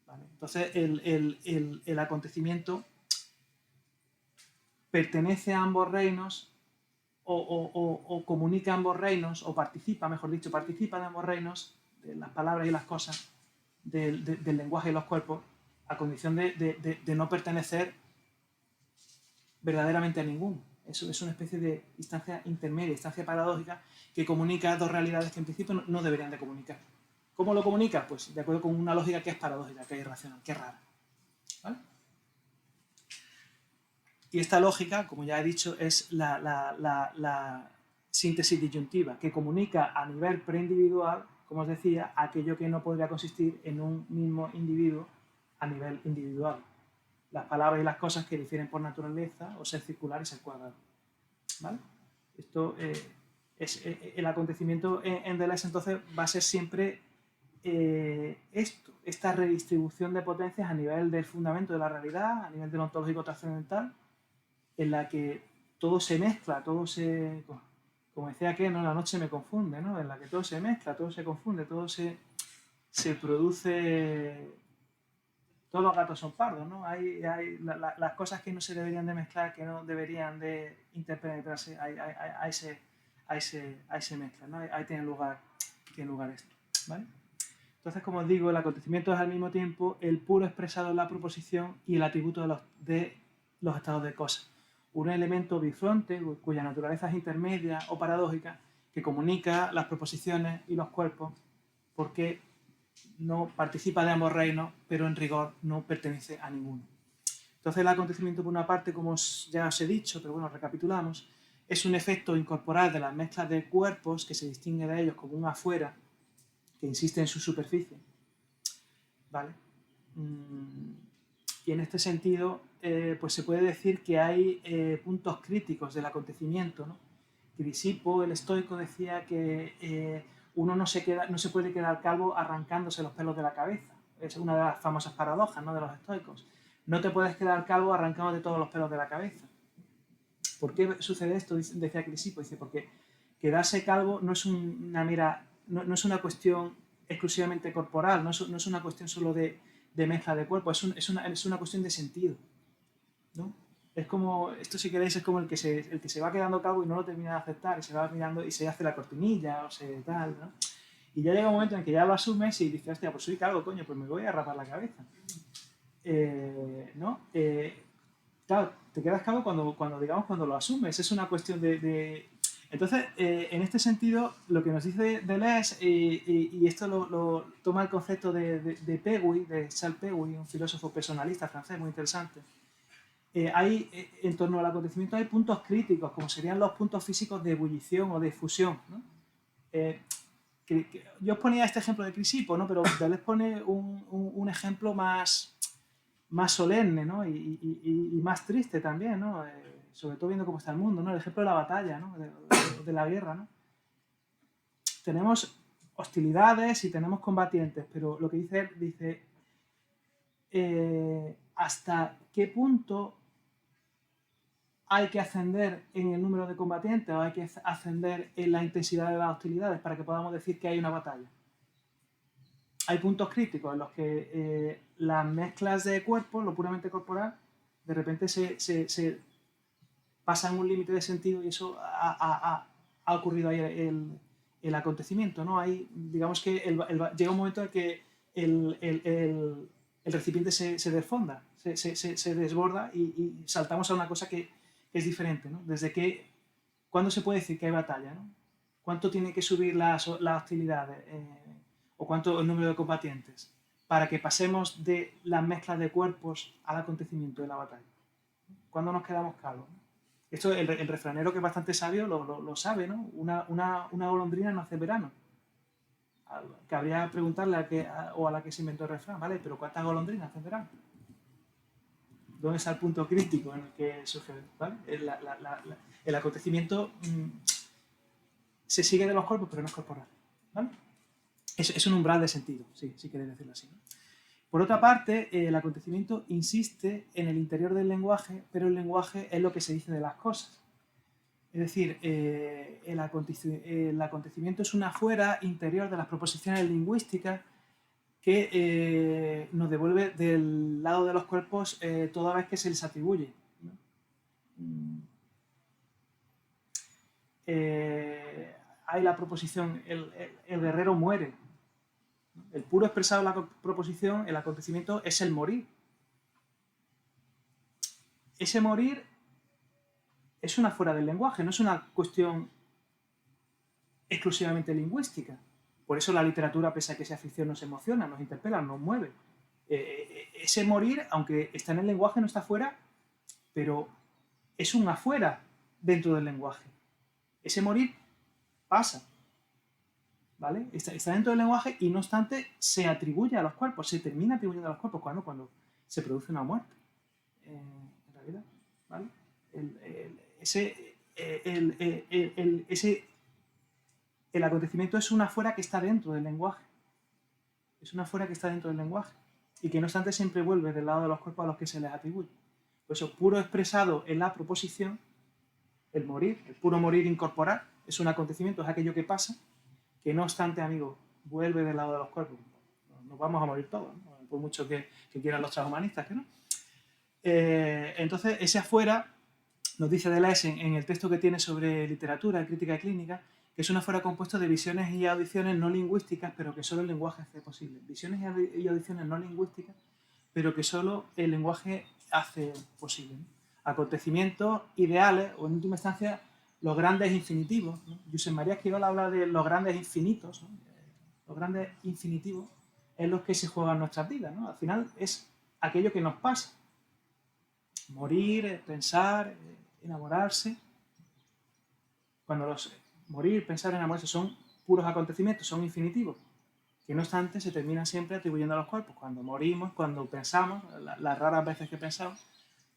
¿Vale? Entonces, el acontecimiento pertenece a ambos reinos o comunica a ambos reinos, o participa, mejor dicho, participa de ambos reinos, de las palabras y las cosas, del lenguaje y los cuerpos, a condición de no pertenecer verdaderamente a ninguno. Eso es una especie de instancia intermedia, instancia paradójica, que comunica dos realidades que en principio no deberían de comunicar. ¿Cómo lo comunica? Pues de acuerdo con una lógica que es paradójica, que es irracional, que es rara. ¿Vale? Y esta lógica, como ya he dicho, es la síntesis disyuntiva, que comunica a nivel preindividual, como os decía, aquello que no podría consistir en un mismo individuo a nivel individual. Las palabras y las cosas que difieren por naturaleza, o ser circular y ser cuadrado. ¿Vale? Esto es el acontecimiento en Deleuze, entonces, va a ser siempre esta redistribución de potencias a nivel del fundamento de la realidad, a nivel del ontológico trascendental, en la que todo se mezcla, todo se... Como decía aquel, ¿no? La noche me confunde, ¿no? En la que todo se mezcla, todo se confunde, todo se produce... Todos los gatos son pardos, ¿no? Las cosas que no se deberían de mezclar, que no deberían de interpenetrarse, ahí se mezclan, ¿no? Ahí tiene lugar esto, ¿vale? Entonces, como os digo, el acontecimiento es al mismo tiempo el puro expresado en la proposición y el atributo de los estados de cosas. Un elemento bifronte, cuya naturaleza es intermedia o paradójica, que comunica las proposiciones y los cuerpos, porque no participa de ambos reinos, pero en rigor no pertenece a ninguno. Entonces, el acontecimiento, por una parte, como ya os he dicho, pero bueno, recapitulamos, es un efecto incorporal de las mezclas de cuerpos que se distingue de ellos como un afuera, que insiste en su superficie. ¿Vale? Y en este sentido, pues se puede decir que hay puntos críticos del acontecimiento, ¿no? Crisipo, el estoico, decía que uno no se puede quedar calvo arrancándose los pelos de la cabeza. Es una de las famosas paradojas, ¿no?, de los estoicos. No te puedes quedar calvo arrancándote todos los pelos de la cabeza. ¿Por qué sucede esto? Decía Crisipo, dice, porque quedarse calvo no es una mera... No es una cuestión exclusivamente corporal, no es una cuestión solo de mezcla de cuerpo, es una cuestión de sentido, ¿no? Es como, esto si queréis, es como el que se va quedando calvo y no lo termina de aceptar, y se va mirando y se hace la cortinilla, o se tal, ¿no? Y ya llega un momento en que ya lo asumes y dices, hostia, pues soy calvo, coño, pues me voy a rapar la cabeza. ¿No? Claro, te quedas calvo cuando lo asumes, es una cuestión de Entonces, en este sentido, lo que nos dice Deleuze, y esto lo toma el concepto de Pegui, de Charles Pegui, un filósofo personalista francés muy interesante, hay, en torno al acontecimiento hay puntos críticos, como serían los puntos físicos de ebullición o de fusión, ¿no? Yo os ponía este ejemplo de Crisipo, ¿no? Pero Deleuze pone un ejemplo más solemne, ¿no? y más triste también, ¿no? Sobre todo viendo cómo está el mundo, ¿no? El ejemplo de la batalla, ¿no? de la guerra, ¿no? Tenemos hostilidades y tenemos combatientes, pero lo que dice él, dice hasta qué punto hay que ascender en el número de combatientes o hay que ascender en la intensidad de las hostilidades para que podamos decir que hay una batalla. Hay puntos críticos en los que las mezclas de cuerpos, lo puramente corporal, de repente se pasan un límite de sentido y eso ha ocurrido ahí el acontecimiento, ¿no? Hay, digamos que llega un momento en que el recipiente se desfonda, se desborda y saltamos a una cosa que es diferente, ¿no? ¿Cuándo se puede decir que hay batalla, ¿no? ¿Cuánto tiene que subir la hostilidad? ¿O cuánto el número de combatientes? Para que pasemos de las mezclas de cuerpos al acontecimiento de la batalla. ¿Cuándo nos quedamos calvos? Esto el refranero, que es bastante sabio, lo sabe, ¿no? Una golondrina no hace verano. Cabría preguntarle a la que se inventó el refrán, ¿vale? Pero ¿cuántas golondrinas hacen verano? ¿Dónde está el punto crítico en el que surge, ¿vale? El acontecimiento se sigue de los cuerpos, pero no es corporal, ¿vale? Es un umbral de sentido, si queréis decirlo así, ¿no? Por otra parte, el acontecimiento insiste en el interior del lenguaje, pero el lenguaje es lo que se dice de las cosas. Es decir, el acontecimiento es una fuera interior de las proposiciones lingüísticas que nos devuelve del lado de los cuerpos toda vez que se les atribuye, ¿no? Hay la proposición, el guerrero muere. El puro expresado en la proposición, el acontecimiento, es el morir. Ese morir es una fuera del lenguaje, no es una cuestión exclusivamente lingüística. Por eso la literatura, pese a que sea ficción, nos emociona, nos interpela, nos mueve. Ese morir, aunque está en el lenguaje, no está fuera, pero es un afuera dentro del lenguaje. Ese morir pasa, ¿vale? Está dentro del lenguaje y no obstante se atribuye a los cuerpos, se termina atribuyendo a los cuerpos cuando se produce una muerte, en realidad, ¿vale? El acontecimiento es una fuera que está dentro del lenguaje, es una fuera que está dentro del lenguaje y que no obstante siempre vuelve del lado de los cuerpos a los que se les atribuye. Por eso, puro expresado en la proposición, el morir, el puro morir incorporal, es un acontecimiento, es aquello que pasa, que no obstante, amigo, vuelve del lado de los cuerpos. Nos vamos a morir todos, ¿no? Por mucho que quieran los transhumanistas, que no. Entonces, ese afuera, nos dice Deleuze en el texto que tiene sobre literatura, crítica y clínica, que es un afuera compuesto de visiones y audiciones no lingüísticas, pero que solo el lenguaje hace posible. Visiones y audiciones no lingüísticas, pero que solo el lenguaje hace posible, ¿no? Acontecimientos ideales, o en última instancia, los grandes infinitivos, ¿no? Josep María Esquirol habla de los grandes infinitos, ¿no? Los grandes infinitivos es los que se juegan nuestras vidas, ¿no? Al final es aquello que nos pasa. Morir, pensar, enamorarse. Morir, pensar, enamorarse son puros acontecimientos, son infinitivos, que no obstante se terminan siempre atribuyendo a los cuerpos. Cuando morimos, cuando pensamos, las raras veces que pensamos,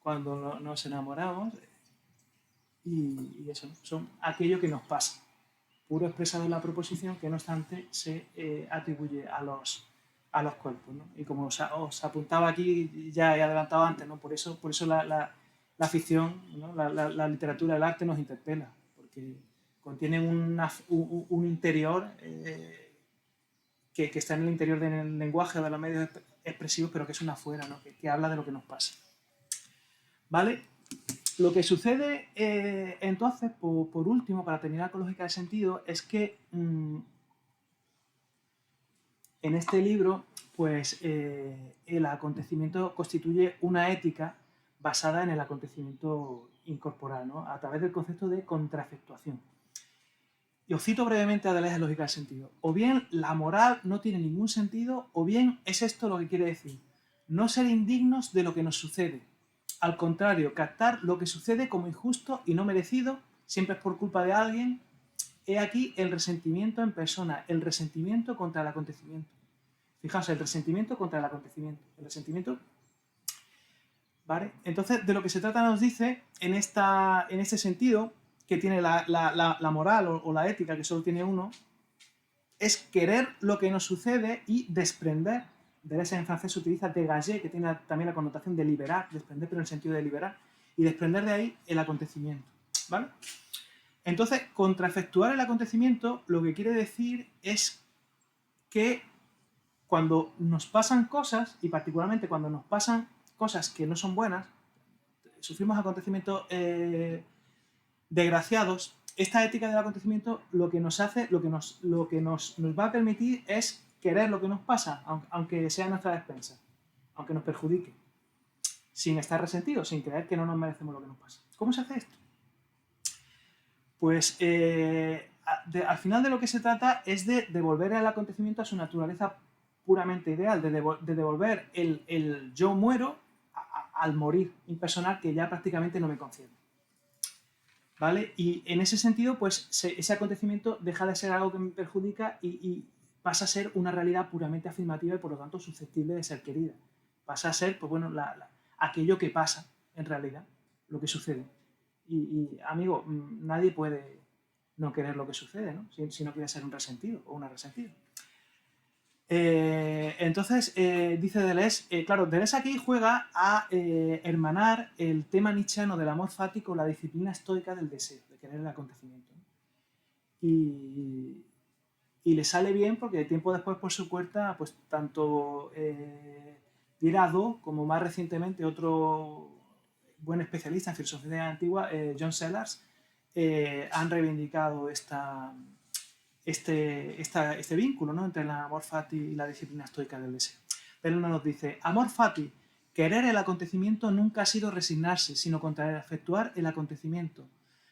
cuando nos enamoramos, y eso, son aquello que nos pasa, puro expresado en la proposición, que no obstante se atribuye a los cuerpos, ¿no? Y como os apuntaba aquí, ya he adelantado antes, ¿no? Por eso la ficción, ¿no? la literatura, el arte nos interpela, porque contienen un interior que está en el interior del lenguaje o de los medios expresivos, pero que es una fuera, ¿no? que habla de lo que nos pasa. ¿Vale? Lo que sucede entonces, por último, para terminar con lógica de sentido, es que en este libro, pues el acontecimiento constituye una ética basada en el acontecimiento incorporal, ¿no? A través del concepto de contrafectuación. y os cito brevemente a Deleuze en Lógica del Sentido, o bien la moral no tiene ningún sentido, o bien es esto lo que quiere decir, no ser indignos de lo que nos sucede. Al contrario, captar lo que sucede como injusto y no merecido, siempre es por culpa de alguien. He aquí el resentimiento en persona, el resentimiento contra el acontecimiento. Fijaos, el resentimiento contra el acontecimiento. El resentimiento, ¿vale? Entonces, de lo que se trata nos dice, en este sentido, que tiene la moral o la ética, que solo tiene uno, es querer lo que nos sucede y desprender. Deleuze en francés se utiliza dégager, que tiene también la connotación de liberar, desprender, pero en el sentido de liberar, y desprender de ahí el acontecimiento, ¿vale? Entonces, contraefectuar el acontecimiento lo que quiere decir es que cuando nos pasan cosas, y particularmente cuando nos pasan cosas que no son buenas, sufrimos acontecimientos desgraciados, esta ética del acontecimiento lo que nos hace, lo que nos va a permitir es querer lo que nos pasa, aunque sea a nuestra despensa, aunque nos perjudique, sin estar resentidos, sin creer que no nos merecemos lo que nos pasa. ¿Cómo se hace esto? Pues al final de lo que se trata es de devolver el acontecimiento a su naturaleza puramente ideal, de devolver el yo muero al morir impersonal que ya prácticamente no me concierne. ¿Vale? Y en ese sentido, pues ese acontecimiento deja de ser algo que me perjudica y pasa a ser una realidad puramente afirmativa y por lo tanto susceptible de ser querida. Pasa a ser, pues bueno, aquello que pasa en realidad, lo que sucede. Y amigo, nadie puede no querer lo que sucede, ¿no? Si no quiere ser un resentido o una resentida. Entonces, dice Deleuze, claro, Deleuze aquí juega a hermanar el tema nietzscheano del amor fati con la disciplina estoica del deseo, de querer el acontecimiento, ¿no? Y le sale bien porque tiempo después por su cuenta, pues tanto Girardeau como más recientemente otro buen especialista en filosofía antigua, John Sellars, han reivindicado este vínculo, ¿no?, entre el amor fati y la disciplina estoica del deseo. Pero uno nos dice, amor fati, querer el acontecimiento nunca ha sido resignarse, sino contraefectuar el acontecimiento,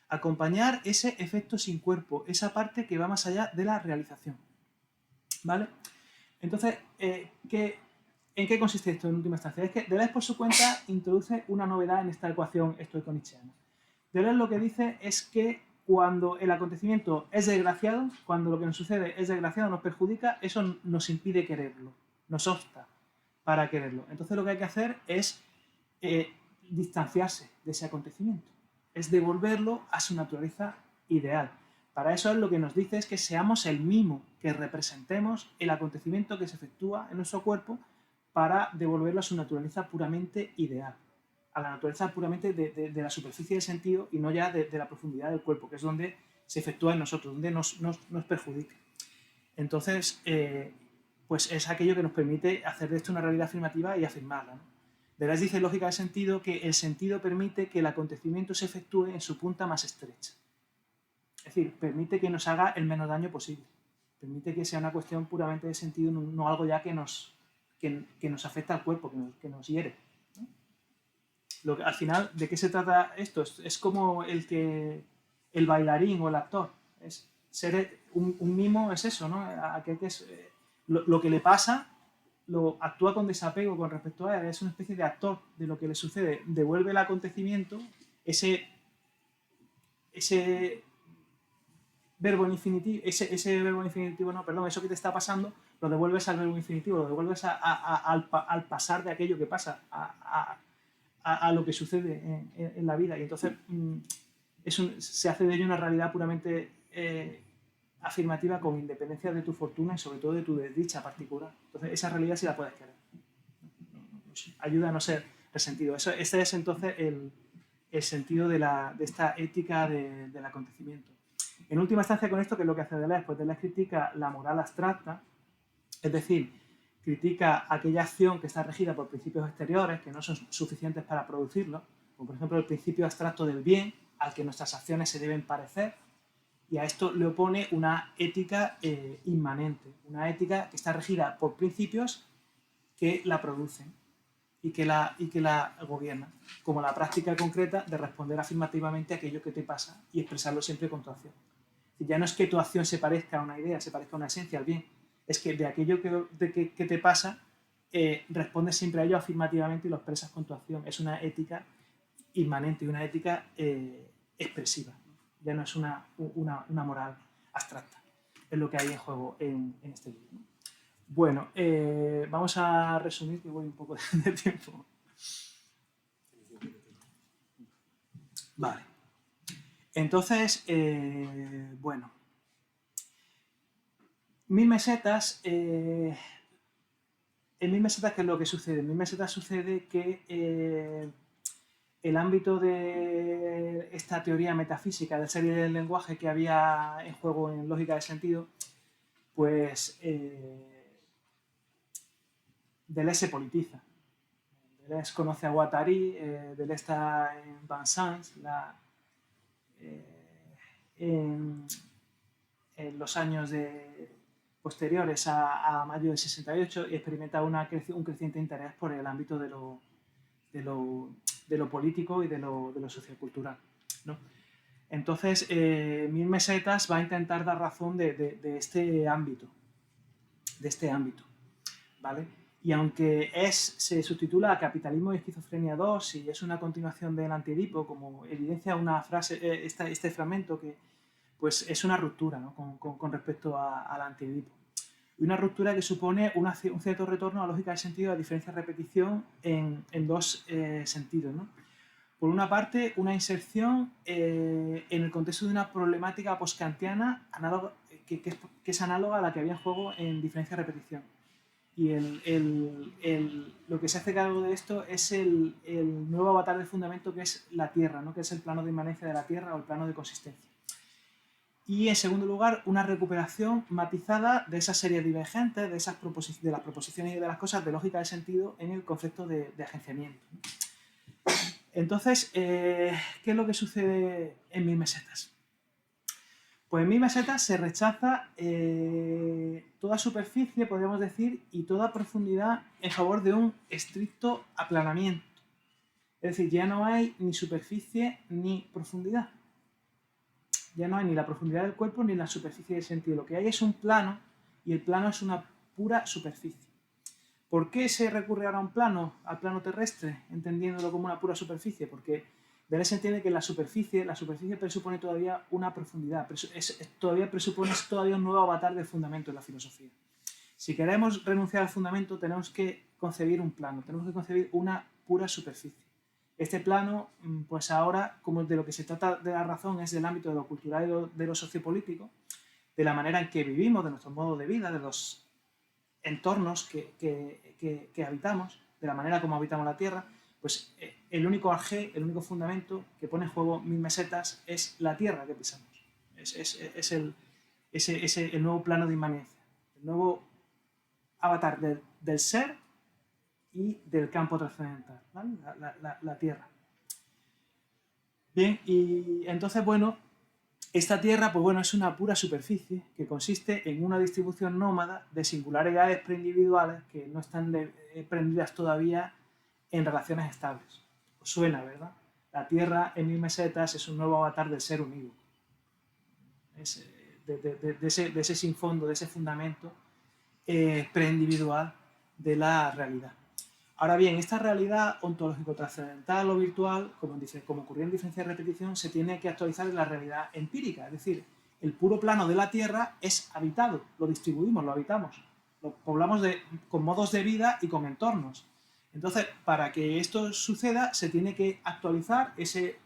acompañar ese efecto sin cuerpo, esa parte que va más allá de la realización. ¿Vale? Entonces, ¿en qué consiste esto en última instancia? Es que Deleuze por su cuenta introduce una novedad en esta ecuación estoico-nietzscheana. Deleuze lo que dice es que cuando el acontecimiento es desgraciado, cuando lo que nos sucede es desgraciado, nos perjudica, eso nos impide quererlo, nos obsta para quererlo. Entonces lo que hay que hacer es distanciarse de ese acontecimiento, es devolverlo a su naturaleza ideal. Para eso lo que nos dice es que seamos el mimo, que representemos el acontecimiento que se efectúa en nuestro cuerpo para devolverlo a su naturaleza puramente ideal, a la naturaleza puramente de la superficie del sentido y no ya de la profundidad del cuerpo, que es donde se efectúa en nosotros, donde nos perjudica. Entonces, pues es aquello que nos permite hacer de esto una realidad afirmativa y afirmarla, ¿no? Deleuze dice en Lógica del Sentido que el sentido permite que el acontecimiento se efectúe en su punta más estrecha. Es decir, permite que nos haga el menos daño posible. Permite que sea una cuestión puramente de sentido, no algo ya que nos afecta al cuerpo, que nos hiere. Al final, ¿de qué se trata esto? Es como el bailarín o el actor. Ser un mimo es eso, ¿no? Aquel que es, lo que le pasa, lo actúa con desapego con respecto a él, es una especie de actor de lo que le sucede, devuelve el acontecimiento, ese verbo infinitivo, ese verbo infinitivo, no, perdón, eso que te está pasando, lo devuelves al verbo infinitivo, lo devuelves al pasar de aquello que pasa, a lo que sucede en la vida. Y entonces se hace de ello una realidad puramente afirmativa con independencia de tu fortuna y sobre todo de tu desdicha particular. Entonces esa realidad sí la puedes querer. Ayuda a no ser resentido. Este es entonces el sentido de esta ética del acontecimiento. En última instancia, con esto, ¿qué es lo que hace Deleuze? Pues Deleuze critica la moral abstracta, es decir, critica aquella acción que está regida por principios exteriores que no son suficientes para producirlo, como por ejemplo el principio abstracto del bien, al que nuestras acciones se deben parecer, y a esto le opone una ética inmanente, una ética que está regida por principios que la producen y que la gobiernan, como la práctica concreta de responder afirmativamente a aquello que te pasa y expresarlo siempre con tu acción. Ya no es que tu acción se parezca a una idea, se parezca a una esencia, al bien, es que de aquello que te pasa, respondes siempre a ello afirmativamente y lo expresas con tu acción. Es una ética inmanente y una ética expresiva. Ya no es una moral abstracta. Es lo que hay en juego en este libro. Bueno, vamos a resumir, que voy un poco de tiempo. Vale. Entonces, bueno. 1000 mesetas. En 1000 mesetas, ¿qué es lo que sucede? En 1000 mesetas sucede que el ámbito de esta teoría metafísica del ser y del lenguaje que había en juego en lógica de sentido, pues Deleuze se politiza. Deleuze conoce a Guattari, Deleuze está en Vincennes, en los años posteriores a mayo del 68 y experimenta un creciente interés por el ámbito de lo político y de lo sociocultural, ¿no? Entonces, 1000 mesetas va a intentar dar razón de este ámbito, ¿vale? Y aunque se subtitula a Capitalismo y Esquizofrenia 2 y es una continuación del Antiedipo, como evidencia una frase, este fragmento, que pues es una ruptura, ¿no? con respecto al Antiedipo. Una ruptura que supone un cierto retorno a la lógica de sentido, a diferencia de repetición, en dos sentidos, ¿no? Por una parte, una inserción en el contexto de una problemática postkantiana que es análoga a la que había en juego en diferencia de repetición. Y lo que se hace cargo de esto es el nuevo avatar de fundamento, que es la Tierra, ¿no? Que es el plano de inmanencia de la Tierra o el plano de consistencia. Y en segundo lugar, una recuperación matizada de esas series divergentes, de las proposiciones y de las cosas de lógica de sentido en el concepto de agenciamiento. Entonces, ¿qué es lo que sucede en 1000 mesetas? Pues en 1000 mesetas se rechaza toda superficie, podríamos decir, y toda profundidad en favor de un estricto aplanamiento. Es decir, ya no hay ni superficie ni profundidad. Ya no hay ni la profundidad del cuerpo ni la superficie del sentido. Lo que hay es un plano, y el plano es una pura superficie. ¿Por qué se recurre ahora a al plano terrestre, entendiéndolo como una pura superficie? Porque Deleuze entiende que la superficie presupone todavía una profundidad, presupone un nuevo avatar del fundamento de la filosofía. Si queremos renunciar al fundamento, tenemos que concebir un plano, tenemos que concebir una pura superficie. Este plano, pues ahora, como de lo que se trata de la razón, es del ámbito de lo cultural y de lo sociopolítico, de la manera en que vivimos, de nuestro modo de vida, de los entornos que habitamos, de la manera como habitamos la Tierra, pues el único AG, el único fundamento que pone en juego 1000 mesetas es la Tierra que pisamos. Es el nuevo plano de inmanencia, el nuevo avatar del ser y del campo trascendental, ¿vale? La Tierra. Bien, y entonces, bueno, esta Tierra, pues bueno, es una pura superficie que consiste en una distribución nómada de singularidades preindividuales que no están prendidas todavía en relaciones estables. Os suena, ¿verdad? La Tierra en 1000 mesetas es un nuevo avatar del ser unido. De ese sinfondo, de ese fundamento preindividual de la realidad. Ahora bien, esta realidad ontológico-trascendental o virtual, como ocurrió en diferencia de repetición, se tiene que actualizar en la realidad empírica. Es decir, el puro plano de la Tierra es habitado, lo distribuimos, lo habitamos, lo poblamos con modos de vida y con entornos. Entonces, para que esto suceda, se tiene que actualizar ese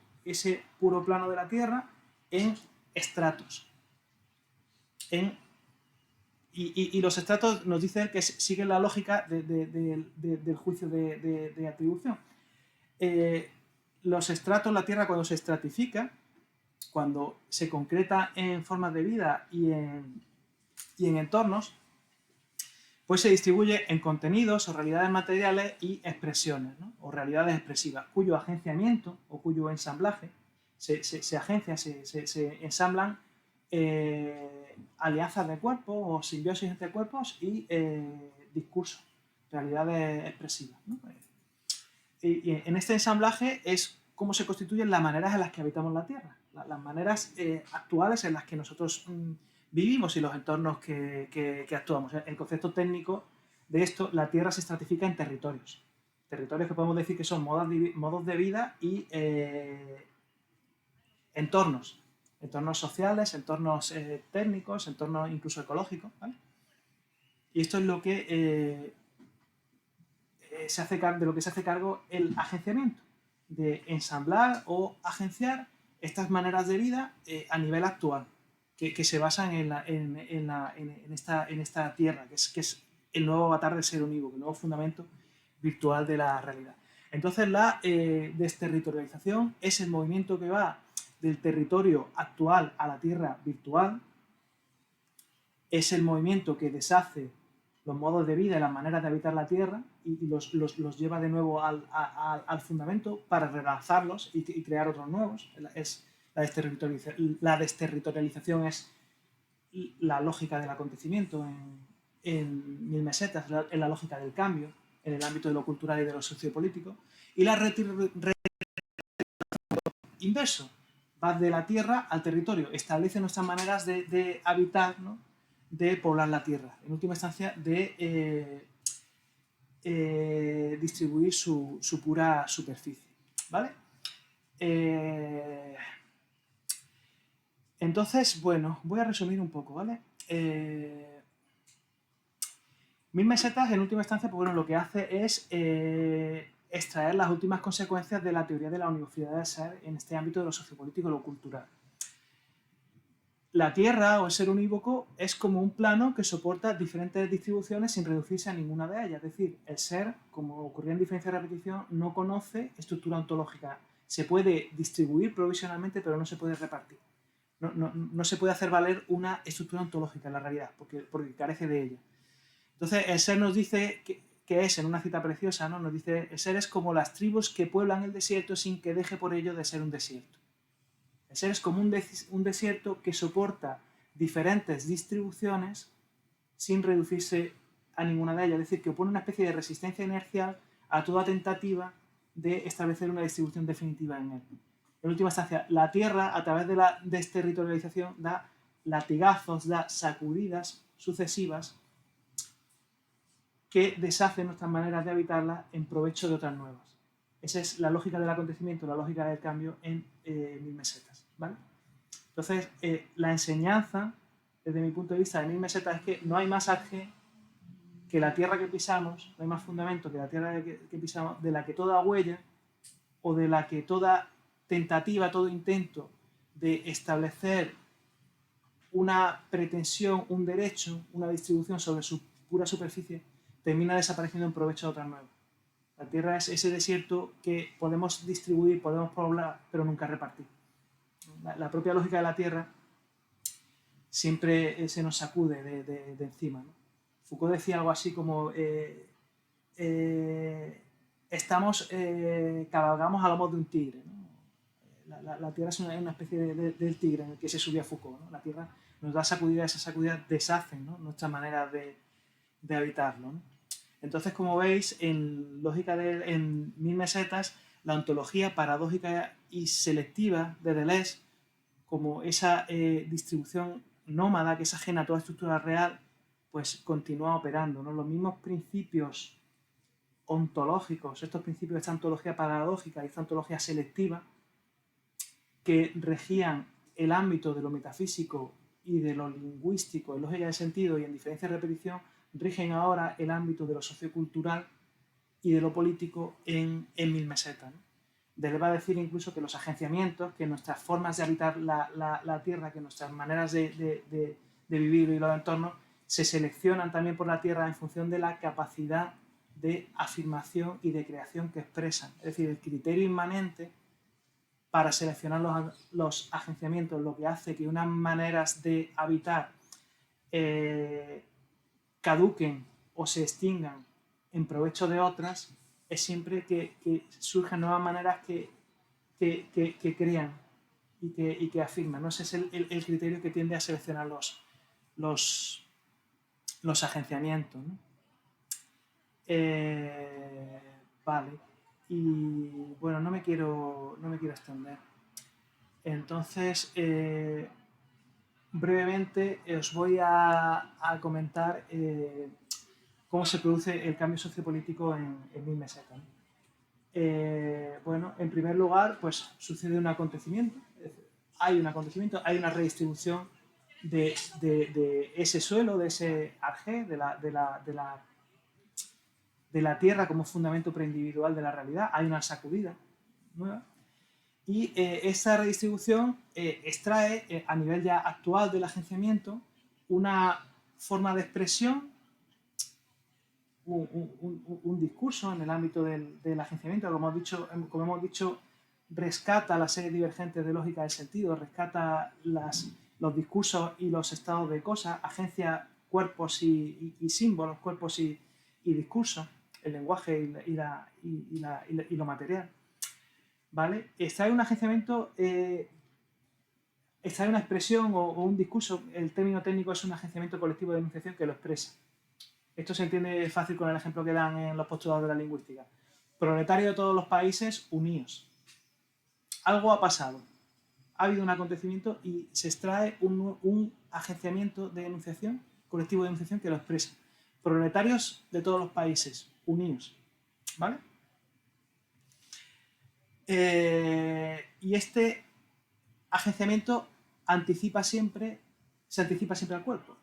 puro plano de la Tierra en estratos. Y los estratos nos dicen que siguen la lógica del juicio de atribución. Los estratos, la Tierra, cuando se estratifica, cuando se concreta en formas de vida y en entornos, pues se distribuye en contenidos o realidades materiales y expresiones, ¿no? O realidades expresivas, cuyo agenciamiento o cuyo ensamblaje se agencia, se ensamblan alianzas de cuerpos o simbiosis entre cuerpos y discursos, realidades expresivas, ¿no? Y en este ensamblaje es cómo se constituyen las maneras en las que habitamos la Tierra, las maneras actuales en las que nosotros vivimos y los entornos que actuamos. El concepto técnico de esto, la Tierra se estratifica en territorios. Territorios que podemos decir que son modos de vida y entornos. Entornos sociales, entornos técnicos, entornos incluso ecológicos, ¿vale? Y esto es lo que de lo que se hace cargo el agenciamiento, de ensamblar o agenciar estas maneras de vida a nivel actual, que se basan en esta tierra, que es el nuevo avatar del ser unívoco, el nuevo fundamento virtual de la realidad. Entonces la desterritorialización es el movimiento que va del territorio actual a la tierra virtual, es el movimiento que deshace los modos de vida y las maneras de habitar la Tierra y los lleva de nuevo al fundamento para relanzarlos y crear otros nuevos. La desterritorialización es la lógica del acontecimiento en Mil Mesetas, es la lógica del cambio en el ámbito de lo cultural y de lo sociopolítico. Y la inverso, va de la Tierra al territorio, establece nuestras maneras de habitar, ¿no? De poblar la Tierra, en última instancia de distribuir su pura superficie, ¿vale? Entonces, bueno, voy a resumir un poco, ¿vale? Mil Mesetas, en última instancia, pues bueno, lo que hace es extraer las últimas consecuencias de la teoría de la univocidad del ser en este ámbito de lo sociopolítico y lo cultural. La Tierra o el ser unívoco es como un plano que soporta diferentes distribuciones sin reducirse a ninguna de ellas. Es decir, el ser, como ocurría en diferencia de repetición, no conoce estructura ontológica. Se puede distribuir provisionalmente, pero no se puede repartir. No se puede hacer valer una estructura ontológica en la realidad, porque carece de ella. Entonces, el ser nos dice que es, en una cita preciosa, ¿no? Nos dice, el ser es como las tribus que pueblan el desierto sin que deje por ello de ser un desierto. El ser es como un desierto que soporta diferentes distribuciones sin reducirse a ninguna de ellas. Es decir, que opone una especie de resistencia inercial a toda tentativa de establecer una distribución definitiva en él. En última instancia, la Tierra, a través de la desterritorialización, da latigazos, da sacudidas sucesivas que deshacen nuestras maneras de habitarla en provecho de otras nuevas. Esa es la lógica del acontecimiento, la lógica del cambio en Mil Mesetas, ¿vale? Entonces, la enseñanza, desde mi punto de vista, de Mil Mesetas es que no hay más AG que la tierra que pisamos, no hay más fundamento que la tierra que pisamos, de la que toda huella o de la que toda tentativa, todo intento de establecer una pretensión, un derecho, una distribución sobre su pura superficie, termina desapareciendo en provecho de otras nuevas. La Tierra es ese desierto que podemos distribuir, podemos poblar, pero nunca repartir. La propia lógica de la Tierra siempre se nos sacude de encima, ¿no? Foucault decía algo así como cabalgamos a lomos de un tigre, ¿no? La Tierra es una especie del tigre en el que se subía Foucault, ¿no? La Tierra nos da sacudidas, esas sacudidas deshacen, ¿no? Nuestra manera de habitarlo, ¿no? Entonces, como veis, en Mil Mesetas, la ontología paradójica y selectiva de Deleuze, como esa distribución nómada que es ajena a toda estructura real, pues continúa operando, ¿no? Los mismos principios ontológicos, estos principios de esta ontología paradójica y esta ontología selectiva, que regían el ámbito de lo metafísico y de lo lingüístico en lógica de sentido y en diferencia de repetición, rigen ahora el ámbito de lo sociocultural y de lo político en Mil Mesetas, ¿no? Deleuze va a decir incluso que los agenciamientos, que nuestras formas de habitar la Tierra, que nuestras maneras de vivir y los entornos, se seleccionan también por la Tierra en función de la capacidad de afirmación y de creación que expresan. Es decir, el criterio inmanente para seleccionar los agenciamientos, lo que hace que unas maneras de habitar caduquen o se extingan en provecho de otras, es siempre que surjan nuevas maneras que crean y que afirman, ¿no? Ese es el criterio que tiende a seleccionar los agenciamientos, ¿no? Vale. Y bueno, no me quiero extender. Entonces, brevemente os voy a comentar cómo se produce el cambio sociopolítico en 1000 mesetas, ¿no? Bueno, en primer lugar, pues sucede un acontecimiento. Hay un acontecimiento, hay una redistribución de ese suelo, de ese arjé, de la tierra como fundamento preindividual de la realidad. Hay una sacudida nueva. Y esta redistribución extrae, a nivel ya actual del agenciamiento, una forma de expresión, un discurso en el ámbito del agenciamiento, como hemos dicho, rescata la serie divergente de lógica del sentido, rescata los discursos y los estados de cosas, agencia cuerpos y símbolos, cuerpos y discursos, el lenguaje y lo material. ¿Vale? Extrae un agenciamiento, extrae una expresión o un discurso, el término técnico es un agenciamiento colectivo de enunciación que lo expresa. Esto se entiende fácil con el ejemplo que dan en los postulados de la lingüística. Proletario de todos los países, unidos. Algo ha pasado. Ha habido un acontecimiento y se extrae un agenciamiento de enunciación, colectivo de enunciación que lo expresa. Proletarios de todos los países, unidos. ¿Vale? Y este agenciamiento se anticipa siempre al cuerpo.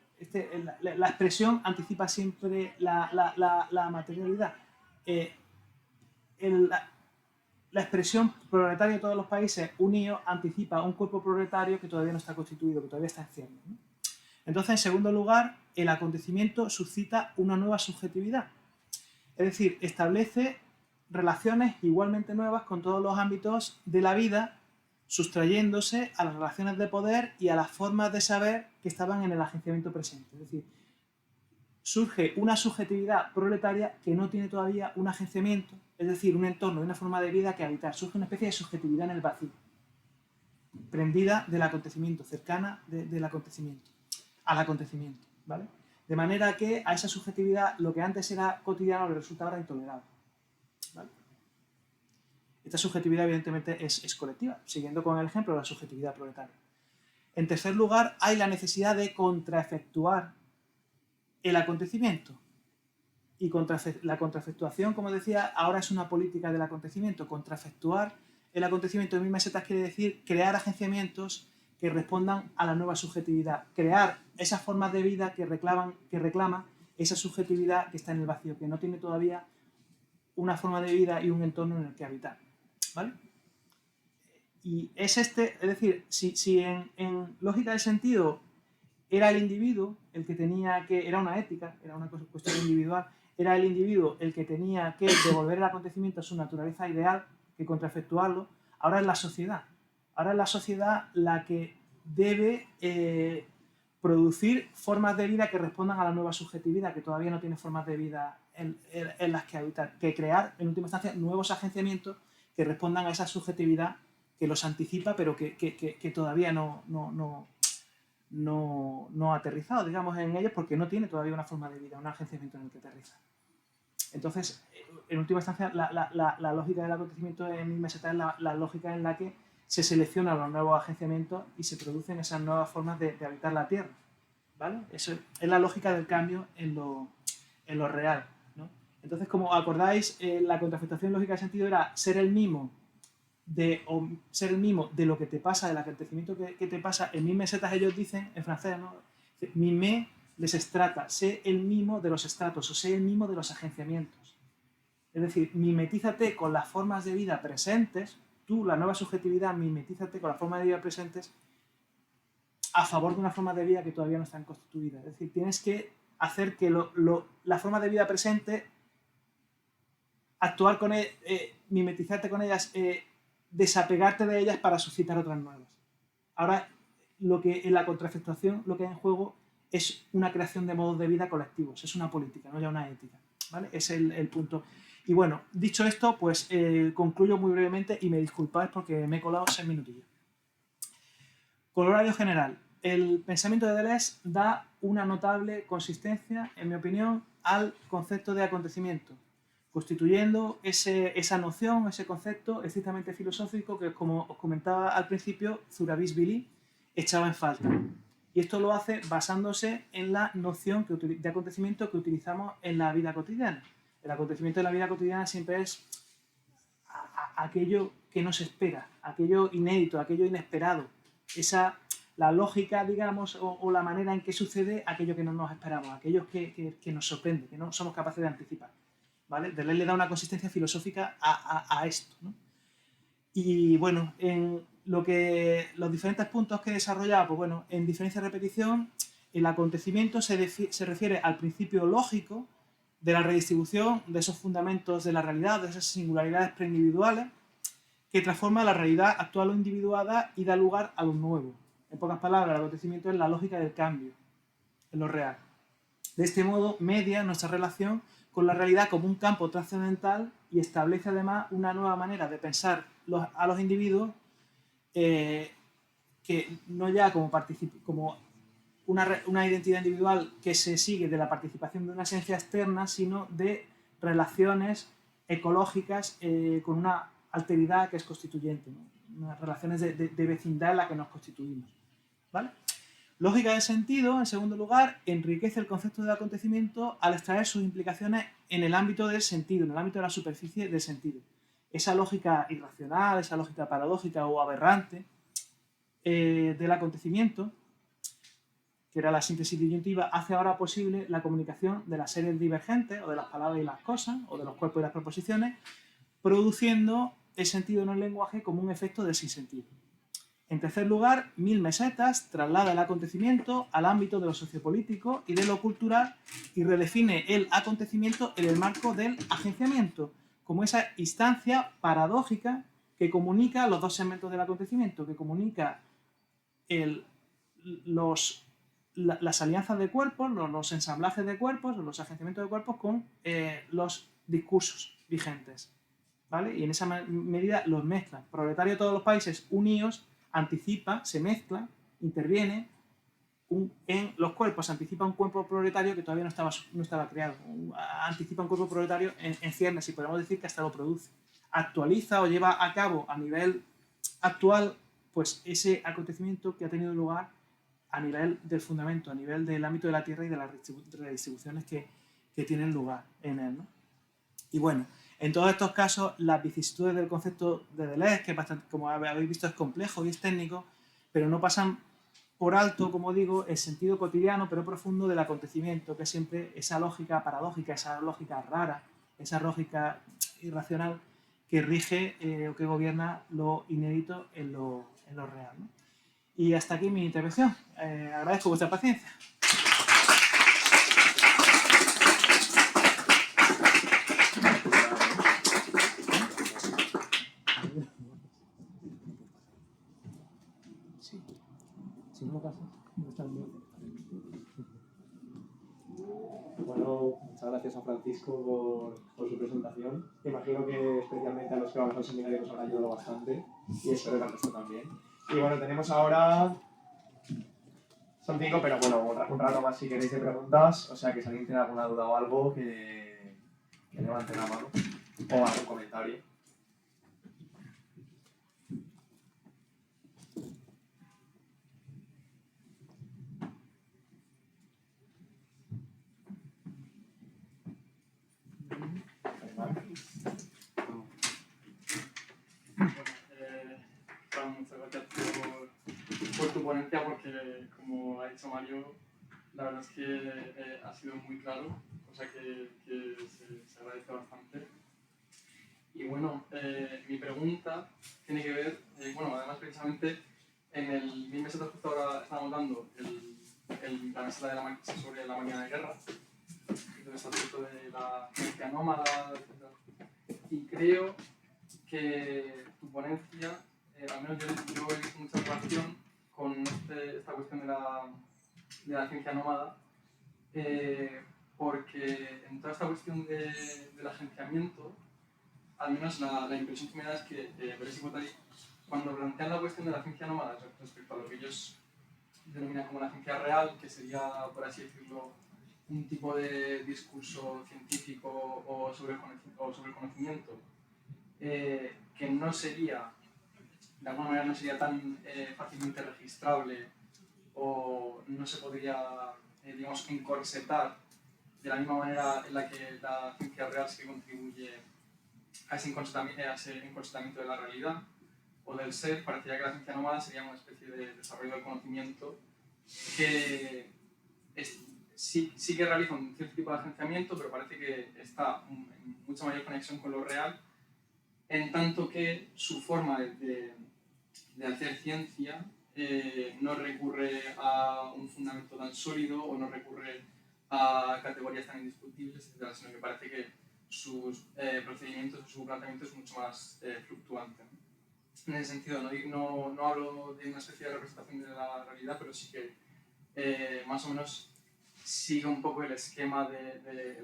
La expresión anticipa siempre la materialidad. La expresión proletario de todos los países unidos anticipa un cuerpo proletario que todavía no está constituido, que todavía está en ciernes, ¿no? Entonces, en segundo lugar, el acontecimiento suscita una nueva subjetividad. Es decir, establece relaciones igualmente nuevas con todos los ámbitos de la vida, sustrayéndose a las relaciones de poder y a las formas de saber que estaban en el agenciamiento presente. Es decir, surge una subjetividad proletaria que no tiene todavía un agenciamiento, es decir, un entorno, una forma de vida que habitar. Surge una especie de subjetividad en el vacío, prendida del acontecimiento, cercana del acontecimiento, al acontecimiento, ¿vale? De manera que a esa subjetividad lo que antes era cotidiano le resulta ahora intolerable, ¿vale? Esta subjetividad evidentemente es colectiva, siguiendo con el ejemplo de la subjetividad proletaria. En tercer lugar, hay la necesidad de contraefectuar el acontecimiento. Y la contraefectuación, como decía, ahora es una política del acontecimiento. Contraefectuar el acontecimiento de 1000 mesetas quiere decir crear agenciamientos que respondan a la nueva subjetividad, crear esas formas de vida que reclama esa subjetividad que está en el vacío, que no tiene todavía una forma de vida y un entorno en el que habitar, ¿vale? Y es decir, si en lógica del sentido era el individuo el que tenía que, era una ética, era una cuestión individual, era el individuo el que tenía que devolver el acontecimiento a su naturaleza ideal, que contraefectuarlo, ahora es la sociedad. Ahora es la sociedad la que debe producir formas de vida que respondan a la nueva subjetividad, que todavía no tiene formas de vida en las que habitar, que crear, en última instancia, nuevos agenciamientos que respondan a esa subjetividad que los anticipa, pero que todavía no ha aterrizado, digamos, en ellos porque no tiene todavía una forma de vida, un agenciamiento en el que aterriza. Entonces, en última instancia, la lógica del acontecimiento en 1000 mesetas es la lógica en la que se seleccionan los nuevos agenciamientos y se producen esas nuevas formas de habitar la Tierra, ¿vale? Eso es la lógica del cambio en lo real, ¿no? Entonces, como acordáis, la contrafectación lógica de sentido era ser el mimo de lo que te pasa, del acontecimiento que te pasa. En 1000 mesetas ellos dicen, en francés, ¿no? Mimé les estrata, sé el mimo de los estratos o sé el mimo de los agenciamientos. Es decir, mimetízate con las formas de vida presentes, tú, la nueva subjetividad, mimetízate con las formas de vida presentes a favor de una forma de vida que todavía no están constituidas. Es decir, tienes que hacer que la forma de vida presente, actuar con mimetizarte con ellas, desapegarte de ellas para suscitar otras nuevas. Ahora, en la contrafectuación, lo que hay en juego es una creación de modos de vida colectivos, es una política, no ya una ética, ¿vale? Es el punto. Y bueno, dicho esto, pues concluyo muy brevemente y me disculpáis porque me he colado 6 minutillos. Colorario general. El pensamiento de Deleuze da una notable consistencia, en mi opinión, al concepto de acontecimiento, constituyendo esa noción, ese concepto estrictamente filosófico que, como os comentaba al principio, Zurabishvili echaba en falta. Y esto lo hace basándose en la noción de acontecimiento que utilizamos en la vida cotidiana. El acontecimiento de la vida cotidiana siempre es aquello que no se espera, aquello inédito, aquello inesperado. La lógica, digamos, o la manera en que sucede aquello que no nos esperamos, aquello que nos sorprende, que no somos capaces de anticipar. ¿Vale? Deleuze le da una consistencia filosófica a esto, ¿no? Y bueno, en los diferentes puntos que he desarrollado, pues bueno, en diferencia de repetición, el acontecimiento se refiere al principio lógico de la redistribución de esos fundamentos de la realidad, de esas singularidades preindividuales, que transforma la realidad actual o individuada y da lugar a lo nuevo. En pocas palabras, el acontecimiento es la lógica del cambio en lo real. De este modo, media nuestra relación con la realidad como un campo trascendental y establece además una nueva manera de pensar a los individuos que no ya como una identidad individual que se sigue de la participación de una esencia externa, sino de relaciones ecológicas con una alteridad que es constituyente, ¿no? Unas relaciones de vecindad en la que nos constituimos. ¿Vale? Lógica del sentido, en segundo lugar, enriquece el concepto del acontecimiento al extraer sus implicaciones en el ámbito del sentido, en el ámbito de la superficie del sentido. Esa lógica irracional, esa lógica paradójica o aberrante del acontecimiento, que era la síntesis disyuntiva, hace ahora posible la comunicación de las series divergentes, o de las palabras y las cosas, o de los cuerpos y las proposiciones, produciendo el sentido en el lenguaje como un efecto del sinsentido. En tercer lugar, Mil Mesetas traslada el acontecimiento al ámbito de lo sociopolítico y de lo cultural y redefine el acontecimiento en el marco del agenciamiento, como esa instancia paradójica que comunica los dos segmentos del acontecimiento, que comunica las alianzas de cuerpos, los ensamblajes de cuerpos, los agenciamientos de cuerpos con los discursos vigentes. ¿Vale? Y en esa medida los mezcla. Proletario de todos los países unidos anticipa, se mezcla, interviene en los cuerpos, anticipa un cuerpo proletario que todavía no estaba creado, anticipa un cuerpo proletario en ciernes y podemos decir que hasta lo produce. Actualiza o lleva a cabo a nivel actual pues ese acontecimiento que ha tenido lugar a nivel del fundamento, a nivel del ámbito de la Tierra y de las redistribuciones que tienen lugar en él, ¿no? Y bueno, en todos estos casos, las vicisitudes del concepto de Deleuze, que es bastante, como habéis visto, es complejo y es técnico, pero no pasan por alto, como digo, el sentido cotidiano pero profundo del acontecimiento, que es siempre esa lógica paradójica, esa lógica rara, esa lógica irracional que rige o que gobierna lo inédito en lo real, ¿no? Y hasta aquí mi intervención. Agradezco vuestra paciencia. Sí. Si no lo pasa, no está bien. Bueno, muchas gracias a Francisco por su presentación. Imagino que especialmente a los que vamos al seminario nos habrá ayudado bastante y espero que al resto también. Y bueno, tenemos ahora... Son 5, pero bueno, un rato más si queréis de preguntas. O sea que si alguien tiene alguna duda o algo, que levante la mano o algún comentario. Fran, muchas gracias por tu ponencia porque, como ha dicho Mario, la verdad es que ha sido muy claro, cosa que se agradece bastante. Y bueno, mi pregunta tiene que ver, además precisamente en el 1000 mesetas justo ahora estamos dando la meseta sobre la máquina de guerra, donde está todo de la ciencia nómada, etc. Y creo que tu ponencia, al menos yo he visto mucha relación con esta cuestión de la ciencia nómada, porque en toda esta cuestión del agenciamiento, al menos la impresión que me da es que Deleuze y Guattari, cuando plantean la cuestión de la ciencia nómada respecto a lo que ellos denominan como la ciencia real, que sería, por así decirlo, un tipo de discurso científico o sobre el conocimiento que no sería, de alguna manera no sería tan fácilmente registrable o no se podría, digamos, encorsetar de la misma manera en la que la ciencia real sí que contribuye a ese encorsetamiento de la realidad o del ser. Parecería que la ciencia nómada sería una especie de desarrollo del conocimiento que sí que realiza un cierto tipo de agenciamiento, pero parece que está en mucha mayor conexión con lo real, en tanto que su forma de hacer ciencia no recurre a un fundamento tan sólido o no recurre a categorías tan indiscutibles, etc., sino que parece que sus procedimientos o su planteamiento es mucho más fluctuante. En ese sentido, no hablo de una especie de representación de la realidad, pero sí que más o menos sigue un poco el esquema de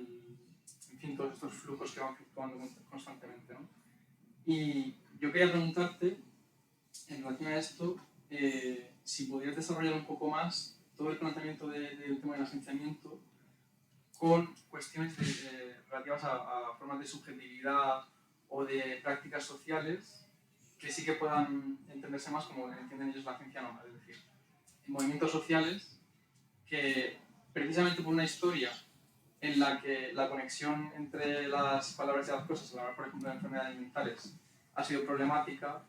en fin, todos estos flujos que van fluctuando constantemente, ¿no? Y yo quería preguntarte, en relación a esto, si podrías desarrollar un poco más todo el planteamiento del tema del agenciamiento con cuestiones relativas a formas de subjetividad o de prácticas sociales que sí que puedan entenderse más como entienden ellos la ciencia nómada, es decir, movimientos sociales que precisamente por una historia en la que la conexión entre las palabras y las cosas, a la hora, por ejemplo, de enfermedades mentales, ha sido problemática,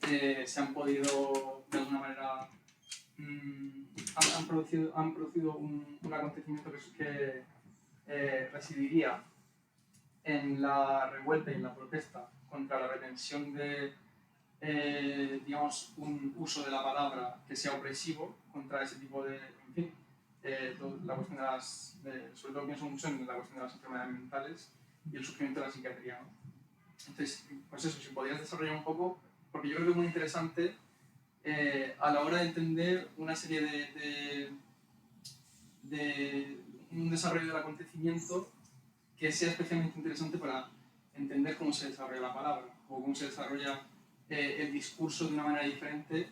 se han podido, de alguna manera, han producido un acontecimiento que residiría en la revuelta y en la protesta contra la pretensión de, digamos, un uso de la palabra que sea opresivo contra ese tipo de, en fin, la cuestión de las, sobre todo pienso mucho en la cuestión de las enfermedades mentales y el sufrimiento de la psiquiatría, ¿no? Entonces, pues eso, si podrías desarrollar un poco, porque yo creo que es muy interesante a la hora de entender una serie de un desarrollo del acontecimiento que sea especialmente interesante para entender cómo se desarrolla la palabra o cómo se desarrolla el discurso de una manera diferente,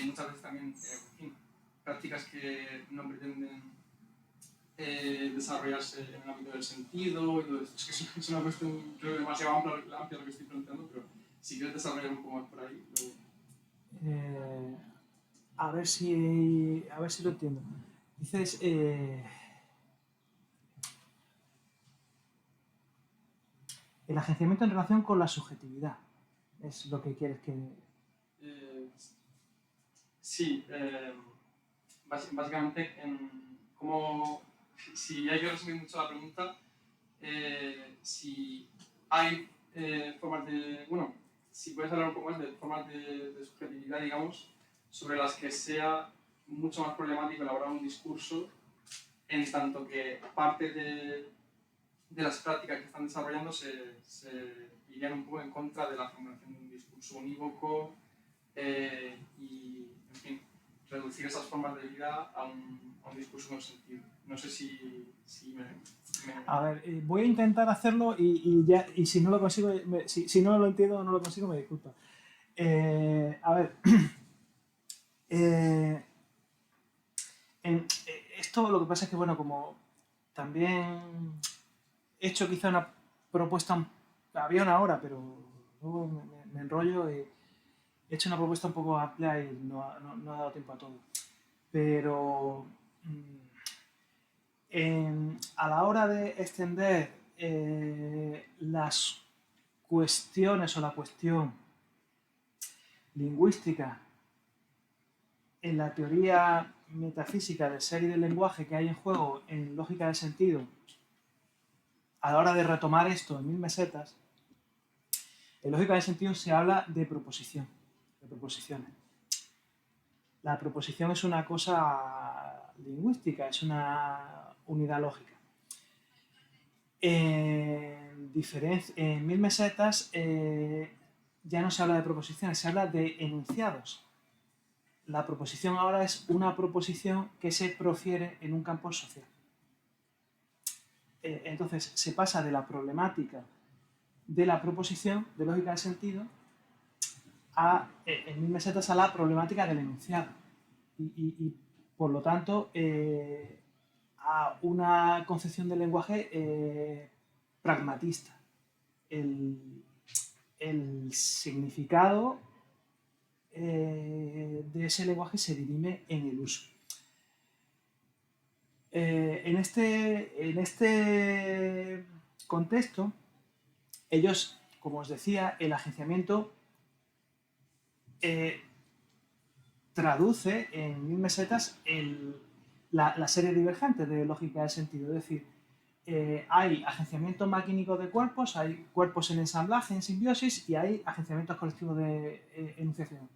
muchas veces también, en fin, prácticas que no pretenden desarrollarse en el ámbito del sentido y todo esto. Es que es una cuestión, creo que demasiado amplia lo que estoy planteando, pero si quieres desarrollar un poco más por ahí. A ver si lo entiendo. Dices, el agenciamiento en relación con la subjetividad. Es lo que quieres que... Sí, básicamente, como, si hay que resumir mucho la pregunta, si hay formas de, bueno, si puedes hablar un poco más de formas de subjetividad, digamos, sobre las que sea mucho más problemático elaborar un discurso, en tanto que parte de las prácticas que están desarrollando se irían un poco en contra de la formulación de un discurso unívoco y, en fin, reducir esas formas de vida a un discurso con sentido. No sé si me... A ver, voy a intentar hacerlo y si no lo consigo, si no lo entiendo o no lo consigo, me disculpa. A ver, esto lo que pasa es que, bueno, como también he hecho quizá una propuesta, había una hora, pero luego me enrollo y he hecho una propuesta un poco amplia y no ha dado tiempo a todo. Pero a la hora de extender las cuestiones o la cuestión lingüística en la teoría metafísica del ser y del lenguaje que hay en juego en lógica del sentido, a la hora de retomar esto en 1000 mesetas, en lógica del sentido se habla de proposición, de proposiciones. La proposición es una cosa lingüística, es una unidad lógica. En 1000 mesetas ya no se habla de proposiciones, se habla de enunciados. La proposición ahora es una proposición que se profiere en un campo social. Entonces se pasa de la problemática de la proposición de lógica del sentido en 1000 mesetas a la problemática del enunciado. Y por lo tanto, a una concepción del lenguaje pragmatista. El significado de ese lenguaje se dirime en el uso. En este contexto, ellos, como os decía, el agenciamiento traduce en 1000 mesetas la serie divergente de lógica del sentido. Es decir, hay agenciamiento maquínico de cuerpos, hay cuerpos en ensamblaje, en simbiosis, y hay agenciamientos colectivos de enunciación.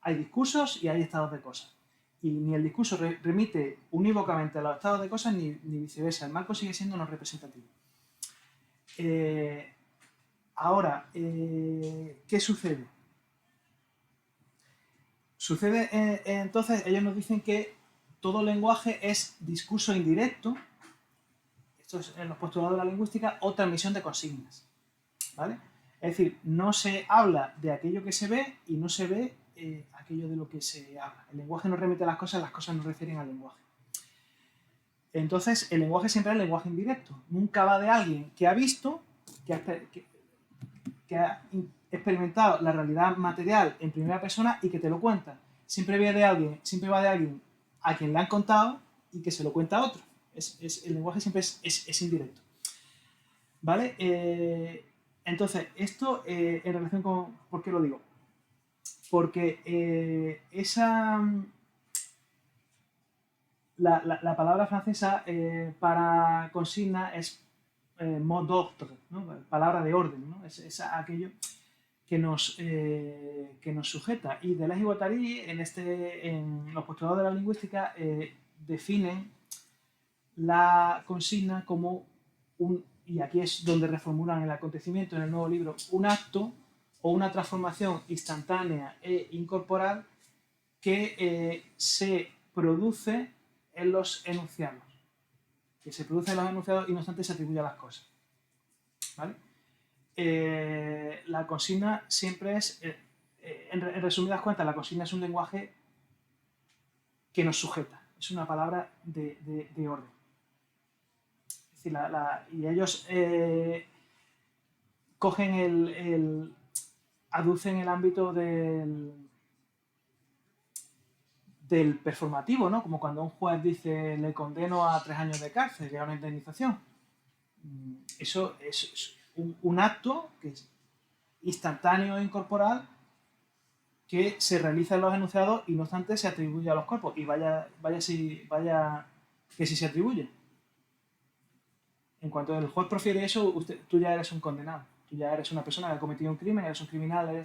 Hay discursos y hay estados de cosas. Y ni el discurso remite unívocamente a los estados de cosas, ni viceversa. El marco sigue siendo no representativo. Ahora, ¿qué sucede? Sucede, entonces, ellos nos dicen que todo lenguaje es discurso indirecto, esto es en los postulados de la lingüística, o transmisión de consignas, ¿vale? Es decir, no se habla de aquello que se ve y no se ve aquello de lo que se habla. El lenguaje no remite a las cosas nos refieren al lenguaje. Entonces, el lenguaje siempre es el lenguaje indirecto. Nunca va de alguien que ha visto, que ha experimentado la realidad material en primera persona y que te lo cuenta. Siempre va de alguien a quien le han contado y que se lo cuenta a otro. El lenguaje siempre es indirecto. ¿Vale? Entonces, esto en relación con... ¿Por qué lo digo? Porque la palabra francesa para consigna es mot d'ordre, ¿no? Palabra de orden, ¿no? Es aquello que nos sujeta. Y Deleuze y Guattari, en los postulados de la lingüística, definen la consigna como y aquí es donde reformulan el acontecimiento en el nuevo libro, un acto o una transformación instantánea e incorporal que se produce en los enunciados. Que se produce en los enunciados y no obstante se atribuye a las cosas. ¿Vale? La consigna siempre es, en resumidas cuentas, la consigna es un lenguaje que nos sujeta. Es una palabra de orden. Es decir, y ellos aducen el ámbito del performativo, ¿no? Como cuando un juez dice le condeno a 3 años de cárcel y a una indemnización. Eso es un acto que es instantáneo e incorporal que se realiza en los enunciados y no obstante se atribuye a los cuerpos. Y vaya que sí se atribuye. En cuanto el juez profiere eso, tú ya eres un condenado. Tú ya eres una persona que ha cometido un crimen, eres un criminal,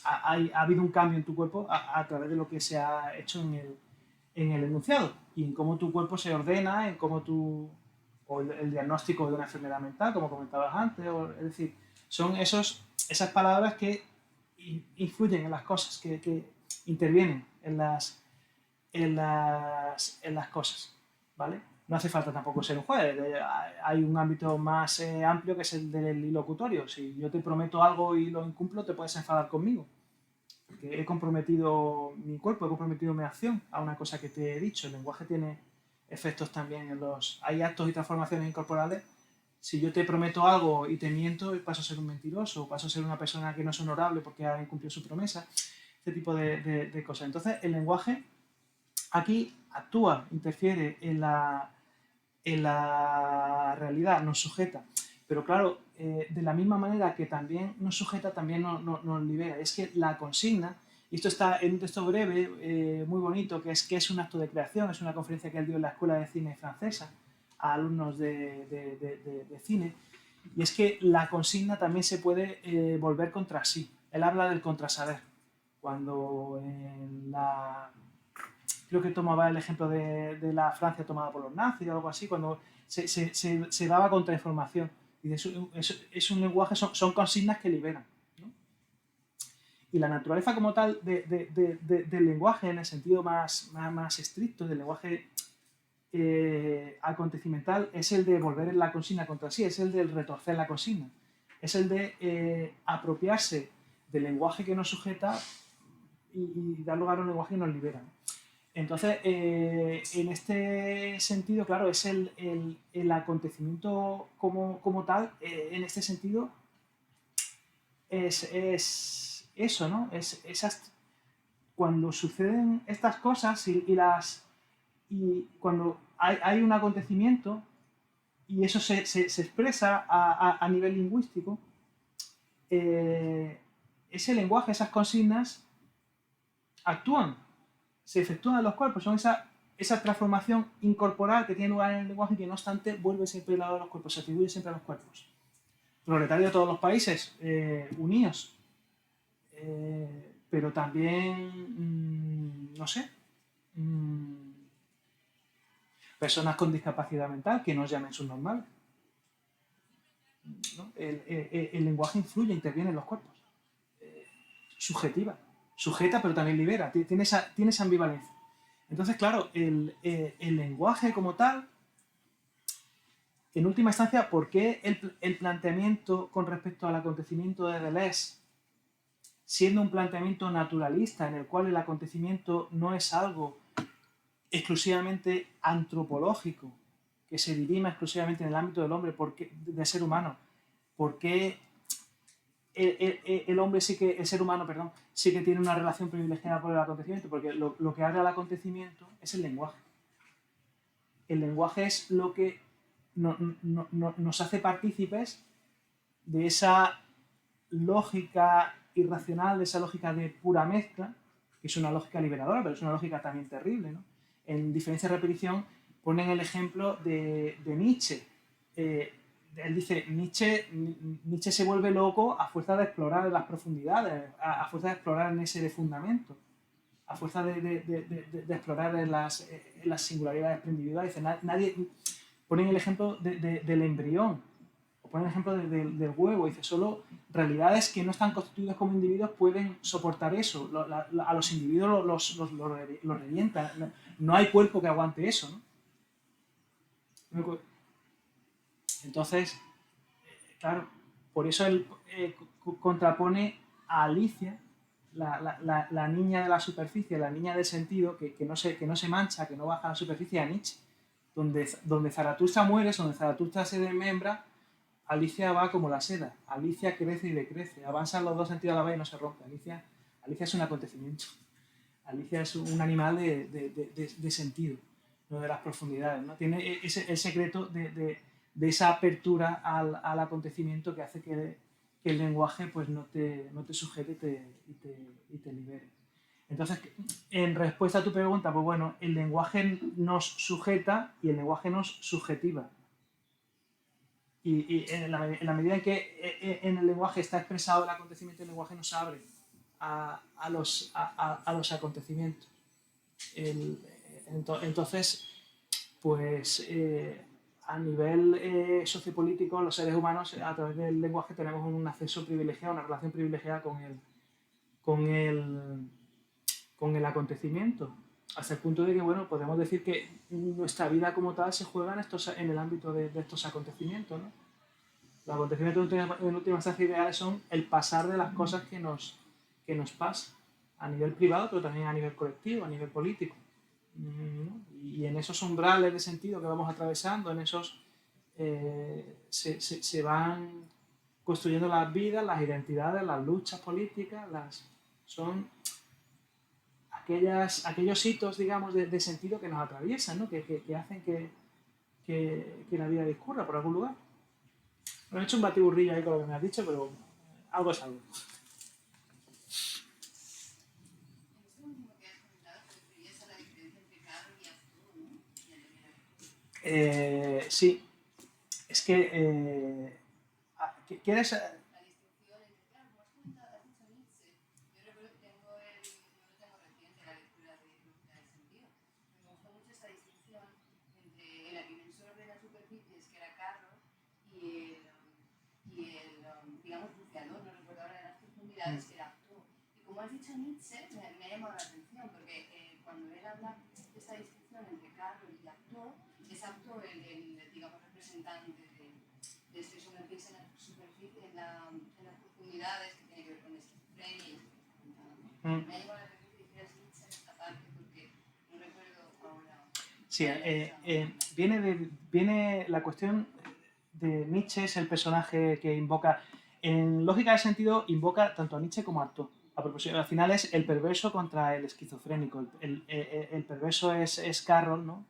ha habido un cambio en tu cuerpo a través de lo que se ha hecho en el enunciado y en cómo tu cuerpo se ordena, en cómo o el diagnóstico de una enfermedad mental, como comentabas antes, es decir, son esas palabras que influyen en las cosas, que intervienen en las cosas, ¿vale? No hace falta tampoco ser un juez, hay un ámbito más amplio que es el del locutorio. Si yo te prometo algo y lo incumplo, te puedes enfadar conmigo. Porque he comprometido mi cuerpo, he comprometido mi acción a una cosa que te he dicho. El lenguaje tiene efectos también hay actos y transformaciones incorporales. Si yo te prometo algo y te miento, paso a ser un mentiroso, paso a ser una persona que no es honorable porque ha incumplido su promesa, este tipo de cosas. Entonces, el lenguaje aquí actúa, interfiere en la realidad, nos sujeta. Pero claro, de la misma manera que también nos sujeta, también nos libera. Es que la consigna, y esto está en un texto breve, muy bonito, que es un acto de creación, es una conferencia que él dio en la Escuela de Cine Francesa a alumnos de cine, y es que la consigna también se puede volver contra sí. Él habla del contrasaber. Cuando creo que tomaba el ejemplo de la Francia tomada por los nazis o algo así, cuando se daba contrainformación. Y es un lenguaje, son consignas que liberan, ¿no? Y la naturaleza como tal del lenguaje, en el sentido más estricto, del lenguaje acontecimental, es el de volver la consigna contra sí, es el de retorcer la consigna, es el de apropiarse del lenguaje que nos sujeta y dar lugar a un lenguaje que nos libera. Entonces, en este sentido, claro, es el acontecimiento como tal, en este sentido, es eso, ¿no? Es esas, cuando suceden estas cosas y cuando hay un acontecimiento y eso se expresa a nivel lingüístico, ese lenguaje, esas consignas, actúan, se efectúan en los cuerpos, son esa transformación incorporal que tiene lugar en el lenguaje y que no obstante vuelve siempre al lado de los cuerpos, se atribuye siempre a los cuerpos. Proletario de todos los países, unidos, pero también, no sé, personas con discapacidad mental que no llamen subnormales, ¿no? El lenguaje influye, interviene en los cuerpos, subjetiva, sujeta pero también libera, tiene esa ambivalencia. Entonces, claro, el lenguaje como tal, en última instancia, ¿por qué el planteamiento con respecto al acontecimiento de Deleuze, siendo un planteamiento naturalista en el cual el acontecimiento no es algo exclusivamente antropológico, que se dirima exclusivamente en el ámbito del hombre, del ser humano? ¿Por qué el hombre el ser humano, perdón, sí que tiene una relación privilegiada por el acontecimiento? Porque lo que abre al acontecimiento es el lenguaje. El lenguaje es lo que nos hace partícipes de esa lógica irracional, de esa lógica de pura mezcla, que es una lógica liberadora, pero es una lógica también terrible, ¿no? En Diferencia y Repetición ponen el ejemplo de Nietzsche. Él dice, Nietzsche se vuelve loco a fuerza de explorar las profundidades, a fuerza de explorar en ese de fundamento, a fuerza de explorar en las singularidades individuales. Dice, nadie, ponen el ejemplo del embrión, o ponen el ejemplo del huevo. Dice, solo realidades que no están constituidas como individuos pueden soportar eso. A los individuos los revientan. No hay cuerpo que aguante eso, ¿no? Entonces, claro, por eso él contrapone a Alicia, la niña de la superficie, la niña del sentido, que no se mancha, que no baja a la superficie, a Nietzsche. Donde Zaratustra muere, donde Zaratustra se desmembra, Alicia va como la seda. Alicia crece y decrece. Avanzan los dos sentidos a la vez y no se rompe. Alicia es un acontecimiento. Alicia es un animal de sentido, no de las profundidades, ¿no? Tiene el secreto de esa apertura al acontecimiento que hace que el lenguaje pues, no te sujete y te libere. Entonces, en respuesta a tu pregunta, pues bueno, el lenguaje nos sujeta y el lenguaje nos subjetiva. Y en la medida en que en el lenguaje está expresado el acontecimiento, el lenguaje nos abre a los acontecimientos. Entonces, pues a nivel sociopolítico, los seres humanos a través del lenguaje tenemos un acceso privilegiado, una relación privilegiada con el acontecimiento, hasta el punto de que, bueno, podemos decir que nuestra vida como tal se juega en el ámbito de estos acontecimientos, ¿no? Los acontecimientos en última instancia ideales son el pasar de las cosas que nos pasan a nivel privado, pero también a nivel colectivo, a nivel político. Y en esos umbrales de sentido que vamos atravesando, en esos se van construyendo las vidas, las identidades, las luchas políticas, son aquellos hitos, digamos, de sentido que nos atraviesan, ¿no? que hacen que la vida discurra por algún lugar. Me he hecho un batiburrillo ahí con lo que me has dicho, pero algo es algo. Sí, es que ¿quieres? La distinción entre, claro, como has dicho Nietzsche, yo recuerdo que tengo reciente la lectura de Lógica del Sentido. Me gustó mucho esta distinción entre el agrimensor de las superficies, que era Carroll, y el digamos, buceador, no recuerdo ahora, de las profundidades, que era Artaud. Y como has dicho Nietzsche, me ha llamado la atención, porque cuando él habla de esta distinción entre Carroll y Artaud, es Artaud el digamos, representante de este sumergirse en la superficie, en las profundidades, que tiene que ver con esquizofrenia y esto que comentaba, ¿no? Me ha llamado la atención que dijeras Nietzsche en esta parte, porque no Sí, viene la cuestión de Nietzsche, es el personaje que invoca, en lógica de sentido, invoca tanto a Nietzsche como a Artaud. A propósito, al final es el perverso contra el esquizofrénico. El perverso es Carroll, ¿no?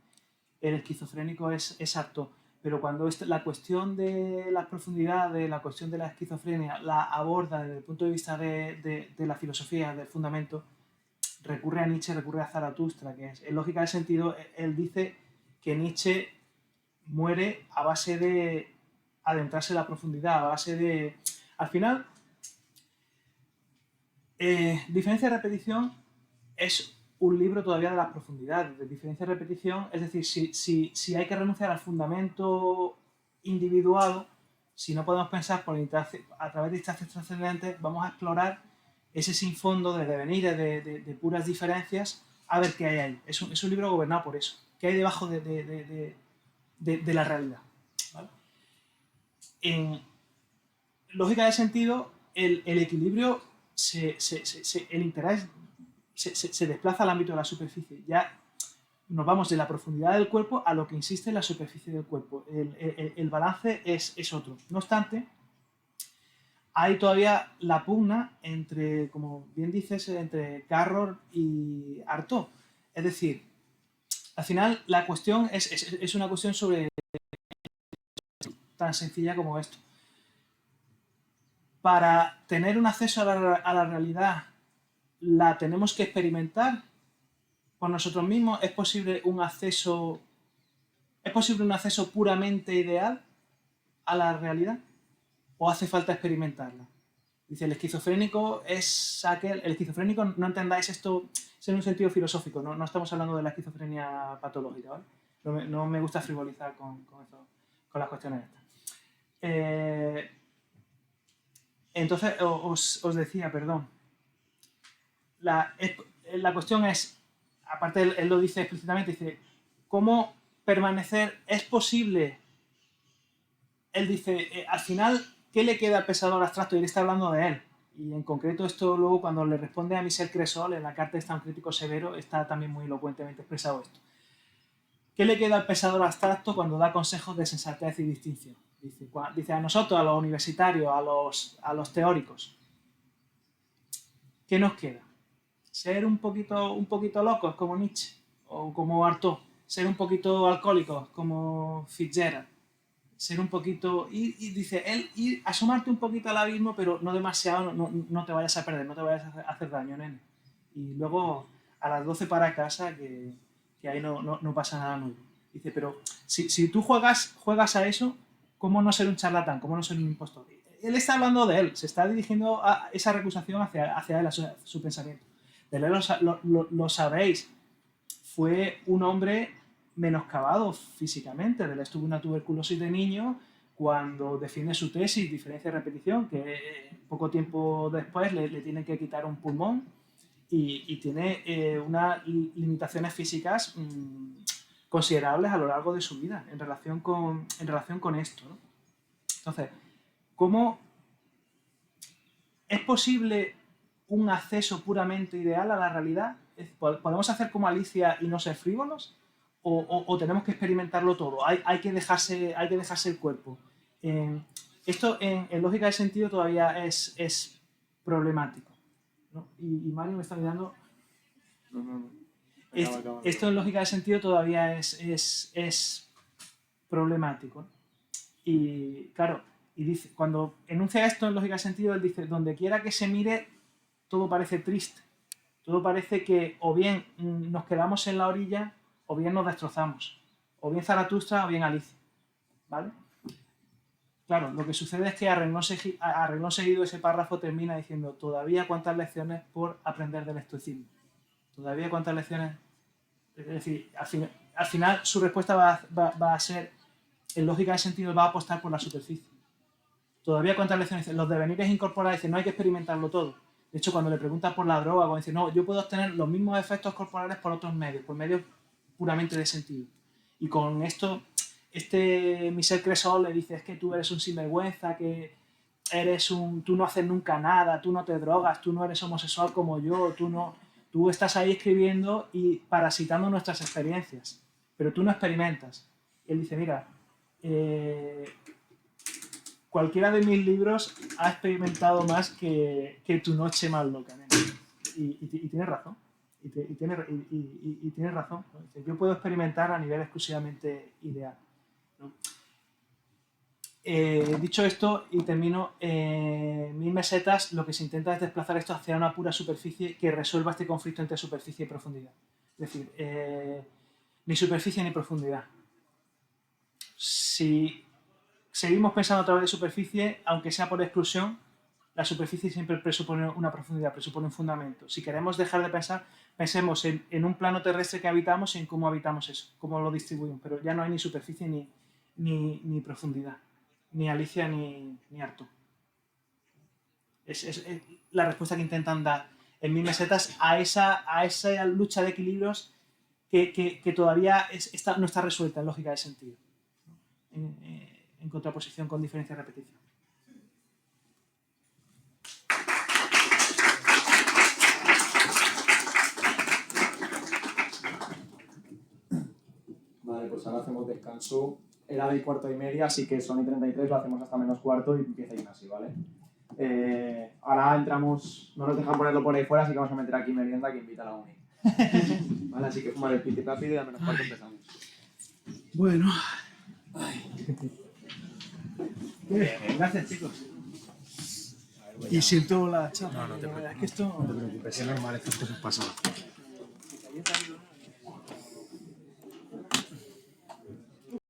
El esquizofrénico es Artaud. Pero cuando la cuestión de la profundidad, de la cuestión de la esquizofrenia, la aborda desde el punto de vista de la filosofía, del fundamento, recurre a Nietzsche, recurre a Zaratustra, que es, en lógica de sentido, él dice que Nietzsche muere a base de adentrarse en la profundidad, a base de... Al final, Diferencia de repetición es un libro todavía de las profundidades, de diferencia de repetición, es decir, si hay que renunciar al fundamento individual, si no podemos pensar a través de instancias trascendentes, vamos a explorar ese sin fondo de devenires, de puras diferencias, a ver qué hay ahí. Es un libro gobernado por eso, qué hay debajo de la realidad. ¿Vale? En lógica de sentido, el equilibrio, el interés se desplaza al ámbito de la superficie. Ya nos vamos de la profundidad del cuerpo a lo que insiste en la superficie del cuerpo. El balance es otro. No obstante, hay todavía la pugna entre, como bien dices, entre Carroll y Artaud. Es decir, al final la cuestión es una cuestión sobre tan sencilla como esto. Para tener un acceso a la realidad, ¿la tenemos que experimentar por nosotros mismos? ¿Es posible un acceso puramente ideal a la realidad? ¿O hace falta experimentarla? Dice, el esquizofrénico es aquel... El esquizofrénico, no entendáis esto en un sentido filosófico, no estamos hablando de la esquizofrenia patológica, ¿vale? No me gusta frivolizar con las cuestiones estas. Entonces, os decía, perdón, la cuestión es, aparte él lo dice explícitamente, dice, ¿cómo permanecer? ¿Es posible? Él dice, al final, ¿qué le queda al pensador abstracto? Y él está hablando de él. Y en concreto esto luego cuando le responde a Michel Cresol en la carta está un crítico severo, está también muy elocuentemente expresado esto. ¿Qué le queda al pensador abstracto cuando da consejos de sensatez y distinción? Dice a nosotros, a los universitarios, a los teóricos, ¿qué nos queda? Ser un poquito locos como Nietzsche o como Artaud, ser un poquito alcohólicos como Fitzgerald, ser un poquito, y dice él, asomarte un poquito al abismo, pero no demasiado, no te vayas a perder, no te vayas a hacer daño, nene. Y luego a las 12 para casa, que ahí no pasa nada nuevo. Dice, pero si tú juegas a eso, ¿cómo no ser un charlatán? ¿Cómo no ser un impostor? Él está hablando de él, se está dirigiendo a esa recusación hacia él, a su pensamiento. De él lo sabéis, fue un hombre menoscabado físicamente. De él estuvo una tuberculosis de niño cuando defiende su tesis, diferencia de repetición, que poco tiempo después le tienen que quitar un pulmón y tiene unas limitaciones físicas considerables a lo largo de su vida en relación con esto, ¿no? Entonces, ¿cómo es posible un acceso puramente ideal a la realidad? ¿Podemos hacer como Alicia y no ser frívolos? ¿O tenemos que experimentarlo todo? Hay que dejarse el cuerpo. Esto en lógica de sentido todavía es problemático, ¿no? Y Mario me está mirando. Esto en lógica de sentido todavía es problemático, ¿no? Y claro, y dice, cuando enuncia esto en lógica de sentido, él dice, donde quiera que se mire, todo parece triste. Todo parece que o bien nos quedamos en la orilla o bien nos destrozamos. O bien Zaratustra o bien Alicia. ¿Vale? Claro, lo que sucede es que a renglón seguido ese párrafo termina diciendo todavía cuántas lecciones por aprender del estoicismo. Todavía cuántas lecciones... Es decir, al final su respuesta va a ser, en lógica de sentido, va a apostar por la superficie. Todavía cuántas lecciones... Los devenires incorporales dicen no hay que experimentarlo todo. De hecho, cuando le preguntas por la droga, cuando dice, no, yo puedo obtener los mismos efectos corporales por otros medios, por medios puramente de sentido. Y con esto, Michel Cresol le dice, es que tú eres un sinvergüenza, que tú no haces nunca nada, tú no te drogas, tú no eres homosexual como yo, tú estás ahí escribiendo y parasitando nuestras experiencias. pero tú no experimentas. Y él dice, mira, cualquiera de mis libros ha experimentado más que tu noche más loca, nene. Y tienes razón. Y tienes razón. Dice, yo puedo experimentar a nivel exclusivamente ideal, ¿no? Dicho esto, y termino, 1000 mesetas lo que se intenta es desplazar esto hacia una pura superficie que resuelva este conflicto entre superficie y profundidad. Es decir, ni superficie ni profundidad. Si seguimos pensando a través de superficie, aunque sea por exclusión, la superficie siempre presupone una profundidad, presupone un fundamento. Si queremos dejar de pensar, pensemos en un plano terrestre que habitamos y en cómo habitamos eso, cómo lo distribuimos, pero ya no hay ni superficie ni profundidad, ni Alicia ni Artú. Es la respuesta que intentan dar en 1000 mesetas a esa lucha de equilibrios que todavía no está resuelta en lógica de sentido, en contraposición con diferencia de repetición. Vale, pues ahora hacemos descanso. Era de 4:30, así que son y 33, lo hacemos hasta menos cuarto y empieza Ignasi, ¿vale? Ahora entramos, no nos dejan ponerlo por ahí fuera, así que vamos a meter aquí merienda que invita a la uni. Vale, así que fumar el piti rápido y a menos cuarto empezamos. Bueno. Gracias, chicos. Y siento la charla. No te preocupes. Es que esto... No te preocupes, es normal, estas cosas pasan.